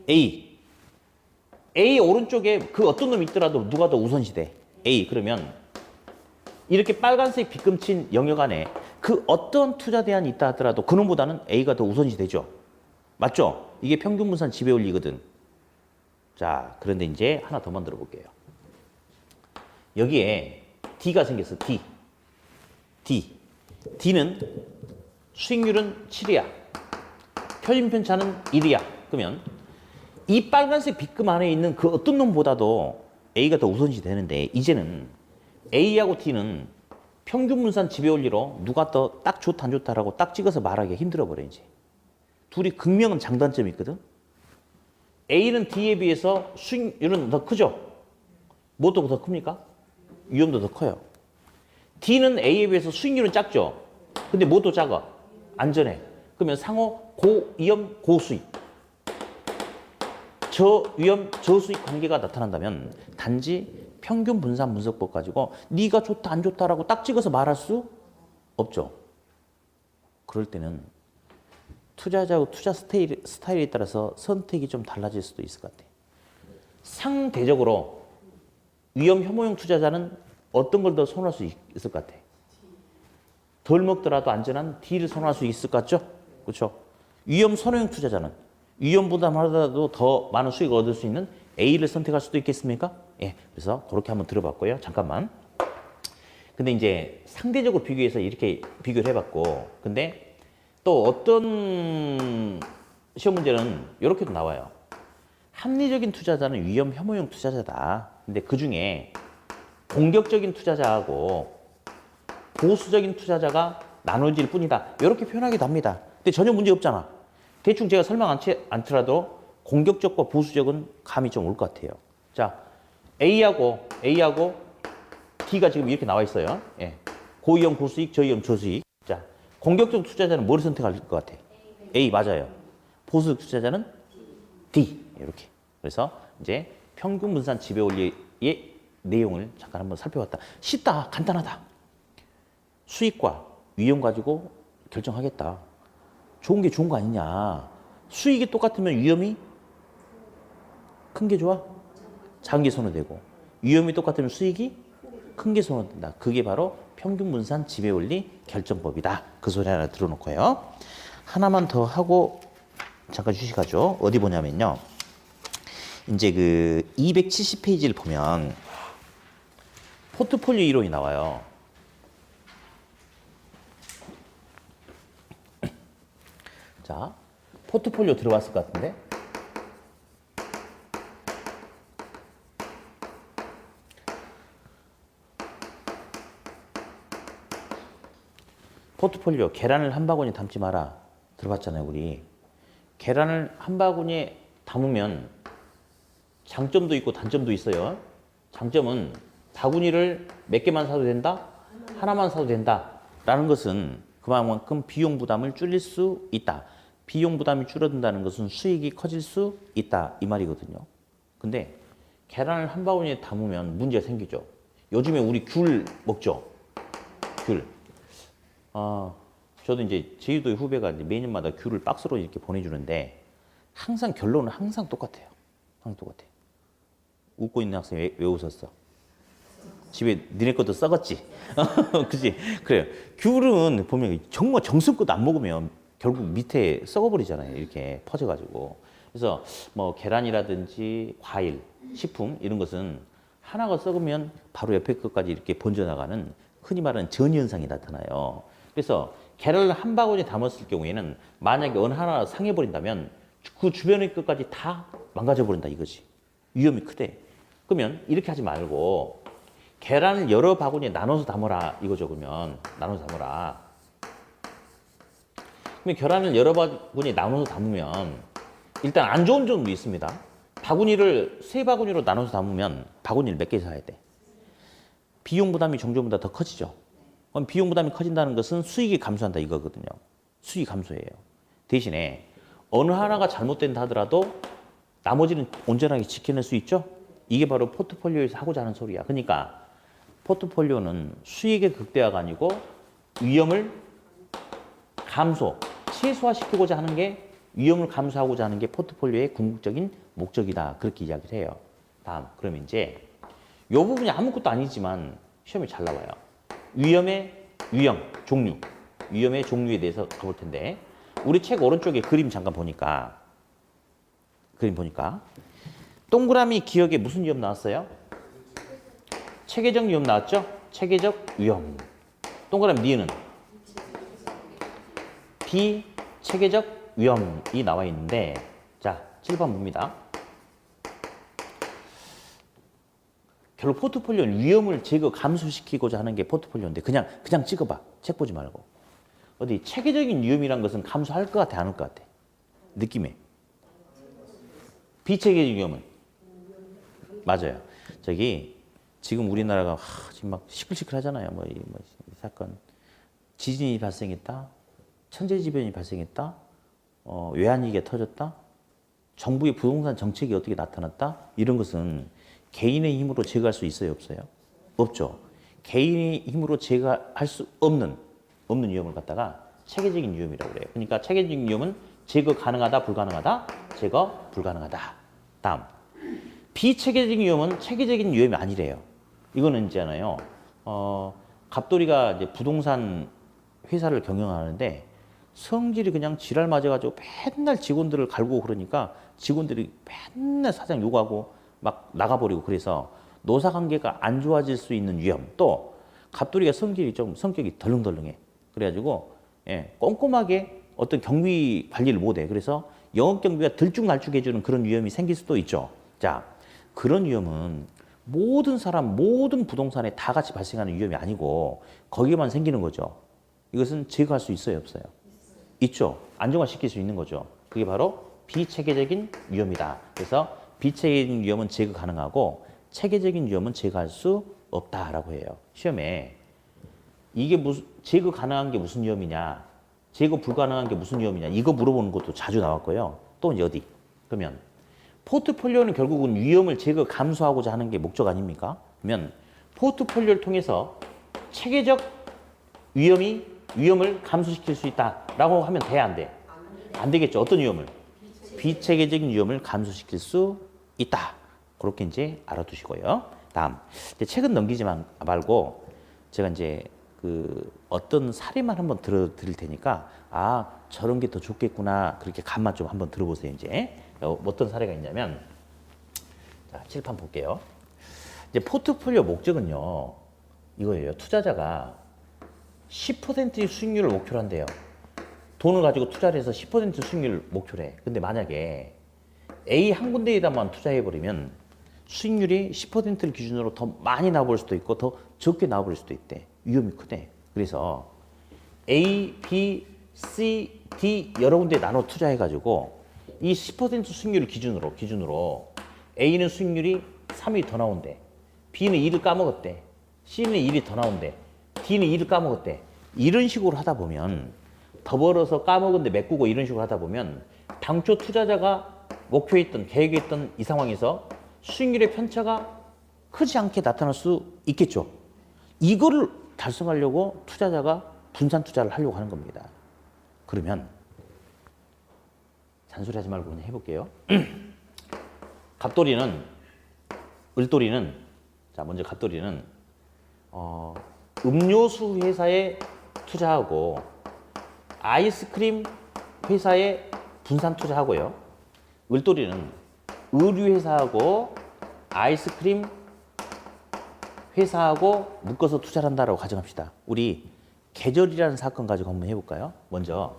A 오른쪽에 그 어떤 놈이 있더라도 누가 더 우선시돼? A. 그러면 이렇게 빨간색 빗금친 영역 안에 그 어떤 투자 대안이 있다 하더라도 그 놈보다는 A가 더 우선시되죠. 맞죠? 이게 평균분산 지배원리거든. 자, 그런데 이제 하나 더 만들어 볼게요. 여기에 D가 생겼어. D는 수익률은 7이야. 표준편차는 1이야. 그러면 이 빨간색 빗금 안에 있는 그 어떤 놈보다도 A가 더 우선시 되는데 이제는 A하고 D는 평균분산 지배원리로 누가 더 딱 좋다 안 좋다라고 딱 찍어서 말하기 힘들어 버려 이제. 둘이 극명한 장단점이 있거든. A는 D에 비해서 수익률은 더 크죠. 뭐도 더 큽니까? 위험도 더 커요. D는 A에 비해서 수익률은 작죠. 근데 뭐도 작아? 안전해. 그러면 상호 고위험 고수익 저위험 저수익 관계가 나타난다면 단지 평균 분산 분석법 가지고 네가 좋다 안 좋다라고 딱 찍어서 말할 수 없죠. 그럴 때는 투자자하고 투자 스타일에 따라서 선택이 좀 달라질 수도 있을 것 같아. 상대적으로 위험 혐오형 투자자는 어떤 걸 더 선호할 수 있을 것 같아. 덜 먹더라도 안전한 D를 선호할 수 있을 것 같죠? 그렇죠? 위험 선호형 투자자는 위험 부담하더라도 더 많은 수익을 얻을 수 있는 A를 선택할 수도 있겠습니까? 예, 그래서 그렇게 한번 들어봤고요. 잠깐만. 근데 이제 상대적으로 비교해서 이렇게 비교를 해봤고, 근데 또 어떤 시험 문제는 이렇게도 나와요. 합리적인 투자자는 위험 혐오형 투자자다. 근데 그 중에 공격적인 투자자하고 보수적인 투자자가 나눠질 뿐이다. 이렇게 표현하기도 합니다. 근데 전혀 문제 없잖아. 대충 제가 설명 않더라도 공격적과 보수적은 감이 좀 올 것 같아요. 자, A하고 D가 지금 이렇게 나와 있어요. 예. 고위험 고수익, 저위험 저수익. 자, 공격적 투자자는 뭐를 선택할 것 같아? A 맞아요. 보수적 투자자는 D. 이렇게. 그래서 이제 평균 분산 지배 원리의 내용을 잠깐 한번 살펴봤다. 쉽다, 간단하다. 수익과 위험 가지고 결정하겠다. 좋은 게 좋은 거 아니냐. 수익이 똑같으면 위험이 큰 게 좋아? 작은 게 선호되고. 위험이 똑같으면 수익이 큰 게 선호된다. 그게 바로 평균 분산 지배 원리 결정법이다. 그 소리 하나 들어놓고요. 하나만 더 하고 잠깐 휴식하죠. 어디 보냐면요. 이제 그 270페이지를 보면 포트폴리오 이론이 나와요. 자, 포트폴리오 들어왔을 것 같은데? 포트폴리오, 계란을 한 바구니에 담지 마라. 들어봤잖아요, 우리. 계란을 한 바구니에 담으면 장점도 있고 단점도 있어요. 장점은 바구니를 몇 개만 사도 된다? 하나만 사도 된다. 라는 것은 그만큼 비용 부담을 줄일 수 있다. 비용 부담이 줄어든다는 것은 수익이 커질 수 있다. 이 말이거든요. 근데 계란을 한 바구니에 담으면 문제가 생기죠. 요즘에 우리 귤 먹죠? 귤. 저도 이제 제주도의 후배가 이제 매년마다 귤을 박스로 이렇게 보내주는데 항상 결론은 항상 똑같아요. 항상 똑같아. 웃고 있는 학생이 왜 웃었어? 집에 니네 것도 썩었지? 그지? 그래요. 귤은 보면 정말 정성껏 안 먹으면 결국 밑에 썩어버리잖아요. 이렇게 퍼져가지고. 그래서 뭐 계란이라든지 과일, 식품 이런 것은 하나가 썩으면 바로 옆에 것까지 이렇게 번져나가는 흔히 말하는 전이현상이 나타나요. 그래서 계란을 한 바구니에 담았을 경우에는 만약에 어느 하나 상해버린다면 그 주변의 것까지 다 망가져버린다 이거지. 위험이 크대. 그러면 이렇게 하지 말고 계란을 여러 바구니에 나눠서 담아라 이거죠. 그러면 나눠서 담아라. 그러면 계란을 여러 바구니에 나눠서 담으면 일단 안 좋은 점도 있습니다. 바구니를 세 바구니로 나눠서 담으면 바구니를 몇 개 사야 돼? 비용 부담이 정전보다 더 커지죠. 그럼 비용 부담이 커진다는 것은 수익이 감소한다 이거거든요. 수익이 감소해요. 대신에 어느 하나가 잘못된다 하더라도 나머지는 온전하게 지켜낼 수 있죠. 이게 바로 포트폴리오에서 하고자 하는 소리야. 그러니까 포트폴리오는 수익의 극대화가 아니고 위험을 최소화시키고자 하는 게 위험을 감소하고자 하는 게 포트폴리오의 궁극적인 목적이다. 그렇게 이야기를 해요. 다음, 그러면 이제 이 부분이 아무것도 아니지만 시험에 잘 나와요. 위험의 유형, 종류. 위험의 종류에 대해서 가볼 텐데 우리 책 오른쪽에 그림 잠깐 보니까 동그라미 기억에 무슨 위험 나왔어요? 체계적 위험 나왔죠? 체계적 위험. 동그라미 니은은? 비체계적 위험이 나와 있는데 자, 7번 봅니다. 결국 포트폴리오는 위험을 감소시키고자 하는 게 포트폴리오인데 그냥 찍어봐. 책 보지 말고. 어디 체계적인 위험이란 것은 감소할 것 같아, 안 할 것 같아? 느낌에. 비체계적 위험은? 맞아요. 지금 우리나라가 지금 막 시끌시끌하잖아요. 이 사건. 지진이 발생했다. 천재지변이 발생했다. 외환위기가 터졌다. 정부의 부동산 정책이 어떻게 나타났다. 이런 것은 개인의 힘으로 제거할 수 있어요, 없어요? 없죠. 개인의 힘으로 제거할 수 없는 위험을 갖다가 체계적인 위험이라고 그래요. 그러니까 체계적인 위험은 제거 가능하다, 불가능하다, 제거 불가능하다. 다음, 비체계적인 위험은 체계적인 위험이 아니래요. 이거는 있잖아요. 갑돌이가 이제 부동산 회사를 경영하는데 성질이 그냥 지랄 맞아가지고 맨날 직원들을 갈고 그러니까 직원들이 맨날 사장 욕하고 막 나가버리고 그래서 노사 관계가 안 좋아질 수 있는 위험. 또 갑돌이가 성격이 덜렁덜렁해. 그래가지고 꼼꼼하게 어떤 경비 관리를 못해. 그래서 영업 경비가 들쭉날쭉해지는 그런 위험이 생길 수도 있죠. 자, 그런 위험은 모든 사람, 모든 부동산에 다 같이 발생하는 위험이 아니고 거기에만 생기는 거죠. 이것은 제거할 수 있어요, 없어요? 있죠. 안정화시킬 수 있는 거죠. 그게 바로 비체계적인 위험이다. 그래서 비체계적인 위험은 제거 가능하고 체계적인 위험은 제거할 수 없다라고 해요. 시험에 이게 제거 가능한 게 무슨 위험이냐, 제거 불가능한 게 무슨 위험이냐 이거 물어보는 것도 자주 나왔고요. 또 어디? 그러면 포트폴리오는 결국은 위험을 제거 감소하고자 하는 게 목적 아닙니까? 그러면 포트폴리오를 통해서 체계적 위험을 감소시킬 수 있다라고 하면 돼, 안 돼? 안 되겠죠. 어떤 위험을? 비체계적인 위험을 감소시킬 수 있다. 그렇게 이제 알아두시고요. 다음, 이제 책은 넘기지 말고 제가 이제 그 어떤 사례만 한번 들어드릴 테니까 저런 게 더 좋겠구나 그렇게 감만 좀 한번 들어보세요. 이제 어떤 사례가 있냐면 자, 칠판 볼게요. 이제 포트폴리오 목적은요 이거예요. 투자자가 10%의 수익률을 목표로 한대요. 돈을 가지고 투자를 해서 10% 수익률을 목표로 해. 근데 만약에 A 한 군데에다만 투자해버리면 수익률이 10%를 기준으로 더 많이 나와볼 수도 있고 더 적게 나와버릴 수도 있대. 위험이 크대. 그래서 A, B, C, D 여러 군데에 나눠 투자해가지고 이 10% 수익률을 기준으로 A는 수익률이 3이 더 나온대. B는 2를 까먹었대. C는 1이 더 나온대. D는 2를 까먹었대. 이런 식으로 하다 보면 더 벌어서 까먹은데 메꾸고 이런 식으로 하다 보면 당초 투자자가 목표했던 계획했던 이 상황에서 수익률의 편차가 크지 않게 나타날 수 있겠죠. 이거를 달성하려고 투자자가 분산 투자를 하려고 하는 겁니다. 그러면 잔소리 하지 말고 그냥 해볼게요. 을돌이는 자 먼저 갑돌이는 음료수 회사에 투자하고 아이스크림 회사에 분산 투자하고요. 을돌이는 의류 회사하고 아이스크림 회사하고 묶어서 투자를 한다라고 가정합시다. 우리 계절이라는 사건 가지고 한번 해볼까요? 먼저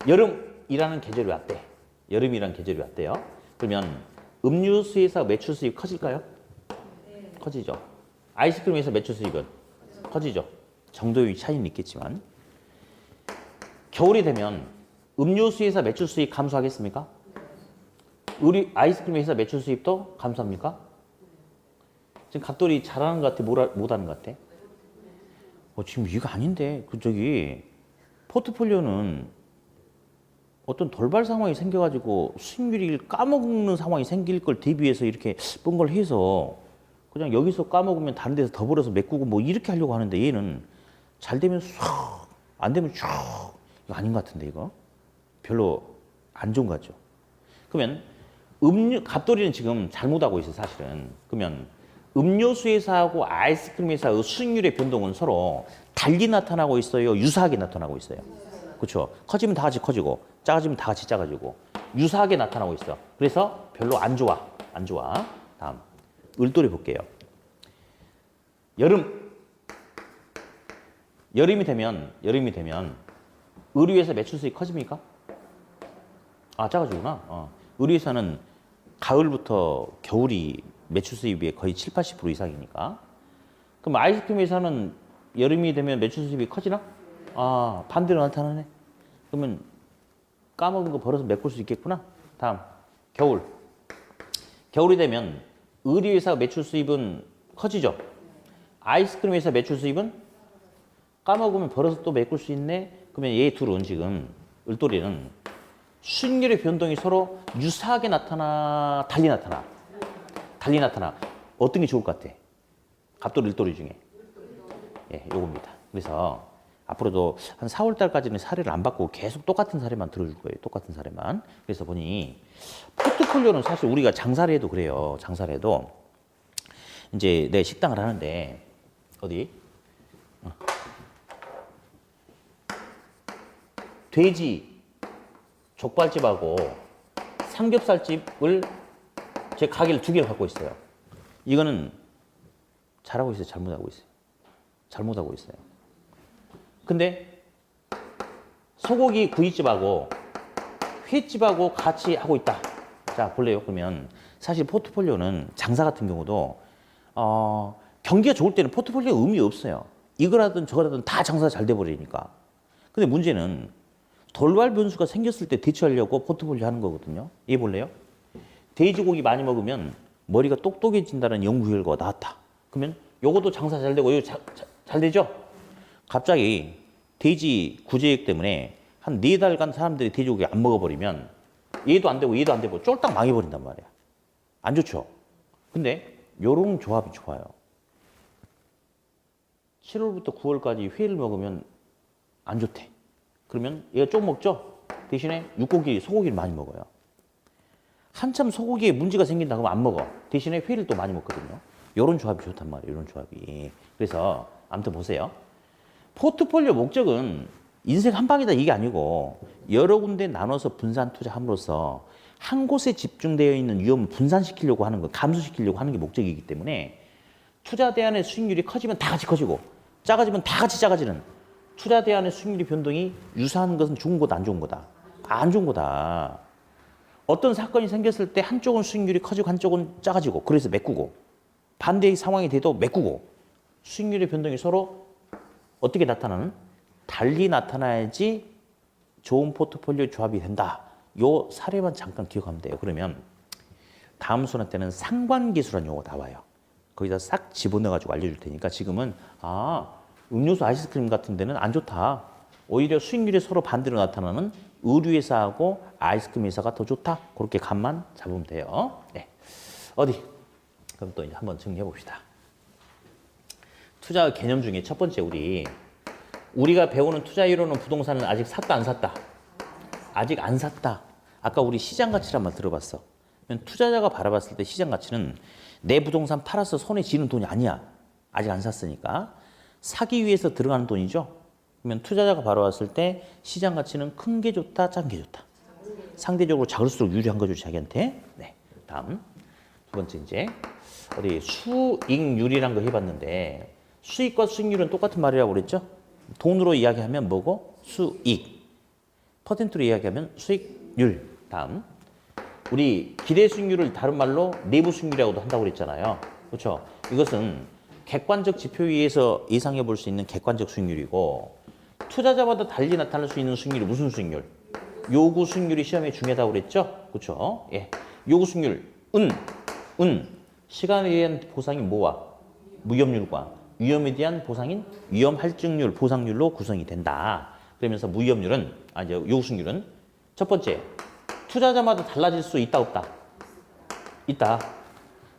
여름이라는 계절이 왔대. 여름이라는 계절이 왔대요. 그러면 음료수 회사 매출 수익 커질까요? 네. 커지죠. 아이스크림 회사 매출 수익은 커지죠. 정도의 차이는 있겠지만 겨울이 되면 음료수 회사 매출 수익 감소하겠습니까? 우리 아이스크림 회사 매출 수입도 감소합니까? 지금 갑돌이 잘하는 것 같아? 못하는 것 같아? 지금 이거 아닌데 포트폴리오는 어떤 돌발 상황이 생겨가지고 수익률을 까먹는 상황이 생길 걸 대비해서 이렇게 뭔가를 해서 그냥 여기서 까먹으면 다른 데서 더 벌어서 메꾸고 뭐 이렇게 하려고 하는데 얘는 잘 되면 쑥, 안 되면 쭉 이거 아닌 것 같은데 이거 별로 안 좋은 것 같죠. 그러면 갑돌이는 지금 잘못하고 있어요 사실은. 그러면 음료수 회사하고 아이스크림 회사의 수익률의 변동은 서로 달리 나타나고 있어요? 유사하게 나타나고 있어요? 그렇죠. 커지면 다 같이 커지고 작아지면 다 같이 작아지고 유사하게 나타나고 있어. 그래서 별로 안 좋아. 다음 을돌이 볼게요. 여름이 되면 의류회사 매출 수익 커집니까? 작아지구나. 의류회사는 가을부터 겨울이 매출 수입이 거의 7, 80% 이상이니까. 그럼 아이스크림 회사는 여름이 되면 매출 수입이 커지나? 반대로 나타나네. 그러면 까먹은 거 벌어서 메꿀 수 있겠구나. 다음 겨울이 되면 의류회사 매출 수입은 커지죠. 아이스크림 회사 매출 수입은 까먹으면 벌어서 또 메꿀 수 있네. 그러면 얘 둘은 지금 을돌이는 수익률의 변동이 서로 유사하게 달리 나타나. 달리 나타나. 어떤 게 좋을 것 같아? 갑돌이, 일돌이 중에. 예, 요겁니다. 그래서 앞으로도 한 4월 달까지는 사례를 안 바꾸고 계속 똑같은 사례만 들어줄 거예요. 똑같은 사례만. 그래서 보니 포트폴리오는 사실 우리가 장사를 해도 그래요. 장사를 해도 이제 내 식당을 하는데 어디? 돼지 족발집하고 삼겹살집을 제 가게를 2개를 갖고 있어요. 이거는 잘하고 있어요? 잘못하고 있어요? 잘못하고 있어요. 근데 소고기 구이집하고 횟집하고 같이 하고 있다. 자, 볼래요? 그러면 사실 포트폴리오는 장사 같은 경우도 경기가 좋을 때는 포트폴리오 의미 없어요. 이거라든 저거라든 다 장사가 잘 돼버리니까. 근데 문제는 돌발 변수가 생겼을 때 대처하려고 포트폴리오 하는 거거든요. 이해 볼래요? 돼지고기 많이 먹으면 머리가 똑똑해진다는 연구 결과가 나왔다. 그러면 요것도 장사 잘 되고 이거 잘 되죠? 갑자기 돼지 구제액 때문에 한 4달간 사람들이 돼지고기 안 먹어버리면 얘도 안 되고 얘도 안 되고 쫄딱 망해버린단 말이야. 안 좋죠? 근데 요런 조합이 좋아요. 7월부터 9월까지 회를 먹으면 안 좋대. 그러면 얘가 좀 먹죠? 대신에 육고기, 소고기를 많이 먹어요. 한참 소고기에 문제가 생긴다 그러면 안 먹어. 대신에 회를 또 많이 먹거든요. 요런 조합이 좋단 말이에요. 요런 조합이. 그래서 아무튼 보세요. 포트폴리오 목적은 인생 한 방이다 이게 아니고 여러 군데 나눠서 분산 투자함으로써 한 곳에 집중되어 있는 위험을 분산시키려고 하는 거, 감소시키려고 하는 게 목적이기 때문에 투자 대안의 수익률이 커지면 다 같이 커지고 작아지면 다 같이 작아지는 투자 대안의 수익률이 변동이 유사한 것은 좋은 거다 안 좋은 거다? 안 좋은 거다. 어떤 사건이 생겼을 때 한쪽은 수익률이 커지고 한쪽은 작아지고 그래서 메꾸고 반대의 상황이 돼도 메꾸고 수익률의 변동이 서로 어떻게 나타나는? 달리 나타나야지 좋은 포트폴리오 조합이 된다. 요 사례만 잠깐 기억하면 돼요. 그러면 다음 수업 때는 상관계수라는 용어가 나와요. 거기다 싹 집어넣어가지고 알려줄 테니까 지금은 음료수 아이스크림 같은 데는 안 좋다. 오히려 수익률이 서로 반대로 나타나는 의류회사하고 아이스크림 회사가 더 좋다. 그렇게 감만 잡으면 돼요. 네. 어디? 그럼 또 이제 한번 정리해 봅시다. 투자 개념 중에 첫 번째 우리가 배우는 투자 이론은 부동산을 아직 샀다 안 샀다? 아직 안 샀다. 아까 우리 시장 가치를 한번 들어봤어. 투자자가 바라봤을 때 시장 가치는 내 부동산 팔아서 손에 쥐는 돈이 아니야. 아직 안 샀으니까. 사기 위해서 들어가는 돈이죠. 그러면 투자자가 바라봤을 때 시장 가치는 큰 게 좋다, 작은 게 좋다. 상대적으로 작을수록 유리한 거죠, 자기한테. 네. 다음 두 번째 이제 어디 수익률이란 거 해봤는데 수익과 수익률은 똑같은 말이라고 그랬죠? 돈으로 이야기하면 뭐고? 수익. 퍼센트로 이야기하면 수익률. 다음 우리 기대 수익률을 다른 말로 내부 수익률이라고도 한다고 그랬잖아요. 그렇죠? 이것은 객관적 지표에 의해서 예상해 볼 수 있는 객관적 수익률이고 투자자마다 달리 나타날 수 있는 수익률이 무슨 수익률? 요구 수익률이 시험에 중요하다고 그랬죠? 그렇죠? 예. 요구 수익률 시간에 대한 보상이 뭐와? 무위험률과 위험에 대한 보상인 위험할증률, 보상률로 구성이 된다. 그러면서 무위험률은 이제 요구 수익률은 첫 번째 투자자마다 달라질 수 있다 없다? 있다.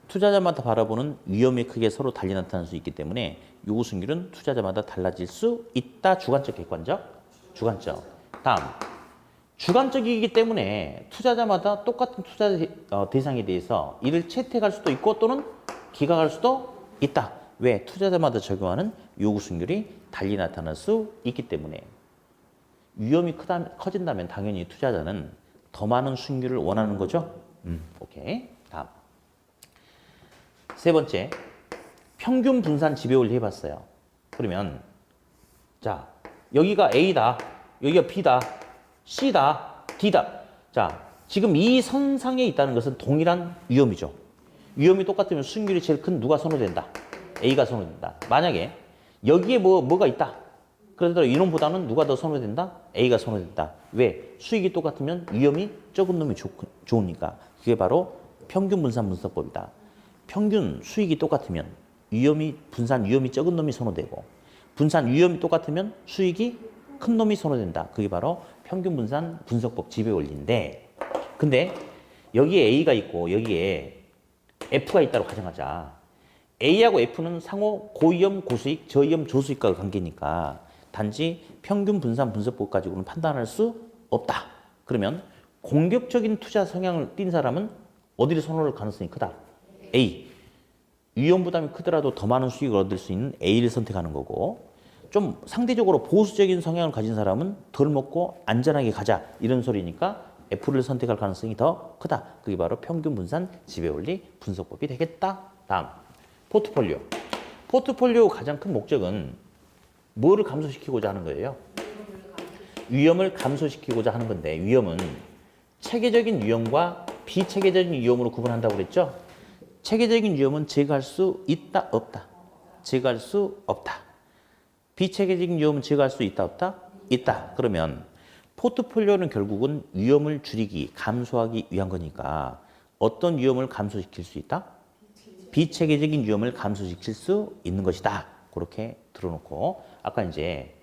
투자자마다 바라보는 위험이 크게 서로 달리 나타날 수 있기 때문에 요구 수익률은 투자자마다 달라질 수 있다. 주관적, 객관적? 주관적. 다음 주관적이기 때문에 투자자마다 똑같은 투자 대상에 대해서 이를 채택할 수도 있고 또는 기각할 수도 있다. 왜? 투자자마다 적용하는 요구 수익률이 달리 나타날 수 있기 때문에 위험이 커진다면 당연히 투자자는 더 많은 수익률을 원하는 거죠. 오케이. 다음 세 번째 평균 분산 지배율을 해봤어요. 그러면 자 여기가 A다, 여기가 B다, C다, D다. 자 지금 이 선상에 있다는 것은 동일한 위험이죠. 위험이 똑같으면 수익률이 제일 큰 누가 선호된다? A가 선호된다. 만약에 여기에 뭐가 있다. 그러더라도 이놈보다는 누가 더 선호된다? A가 선호된다. 왜? 수익이 똑같으면 위험이 적은 놈이 좋으니까. 그게 바로 평균 분산 분석법이다. 평균 수익이 똑같으면 분산 위험이 적은 놈이 선호되고 분산 위험이 똑같으면 수익이 큰 놈이 선호된다. 그게 바로 평균 분산 분석법 지배 원리인데 근데 여기에 A가 있고 여기에 F가 있다고 가정하자. A하고 F는 상호 고위험, 고수익, 저위험, 저수익과 관계니까 단지 평균 분산 분석법 가지고는 판단할 수 없다. 그러면 공격적인 투자 성향을 띈 사람은 어디를 선호할 가능성이 크다? A. 위험 부담이 크더라도 더 많은 수익을 얻을 수 있는 A를 선택하는 거고, 좀 상대적으로 보수적인 성향을 가진 사람은 덜 먹고 안전하게 가자 이런 소리니까 F를 선택할 가능성이 더 크다. 그게 바로 평균 분산 지배원리 분석법이 되겠다. 다음, 포트폴리오. 포트폴리오 가장 큰 목적은 뭐를 감소시키고자 하는 거예요? 위험을 감소시키고자 하는 건데, 위험은 체계적인 위험과 비체계적인 위험으로 구분한다고 그랬죠? 체계적인 위험은 제거할 수 있다, 없다. 제거할 수 없다. 비체계적인 위험은 제거할 수 있다, 없다? 있다. 그러면 포트폴리오는 결국은 위험을 줄이기, 감소하기 위한 거니까 어떤 위험을 감소시킬 수 있다? 비체계적인 위험을 감소시킬 수 있는 것이다. 그렇게 들어놓고, 아까 이제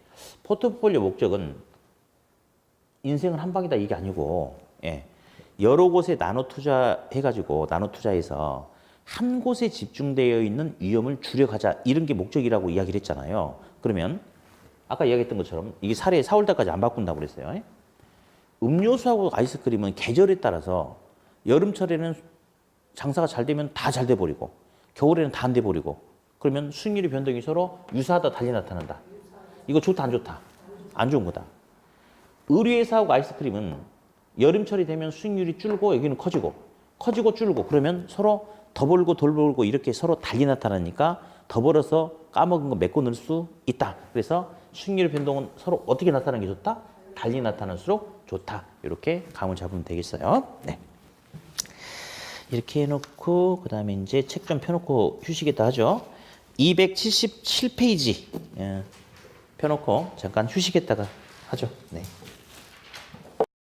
포트폴리오 목적은 인생은 한 방이다 이게 아니고, 예, 여러 곳에 나눠 투자해가지고 나눠 투자해서 한 곳에 집중되어 있는 위험을 줄여가자 이런 게 목적이라고 이야기를 했잖아요. 그러면 아까 이야기했던 것처럼 이게 사례 4월달까지 안 바꾼다고 그랬어요. 예? 음료수하고 아이스크림은 계절에 따라서 여름철에는 장사가 잘 되면 다 잘 돼 버리고 겨울에는 다 안 돼 버리고, 그러면 수익률의 변동이 서로 유사하다 달리 나타난다. 이거 좋다 안 좋다? 안 좋은 거다. 의류회사하고 아이스크림은 여름철이 되면 수익률이 줄고 여기는 커지고 줄고, 그러면 서로 더 벌고 덜 벌고 이렇게 서로 달리 나타나니까 더 벌어서 까먹은 거 메꿔 넣을 수 있다. 그래서 수익률의 변동은 서로 어떻게 나타나는 게 좋다? 달리 나타날수록 좋다. 이렇게 감을 잡으면 되겠어요. 네. 이렇게 해놓고 그 다음에 이제 책 좀 펴놓고 휴식했다 하죠. 277페이지 펴놓고 잠깐 휴식했다가 하죠. 네.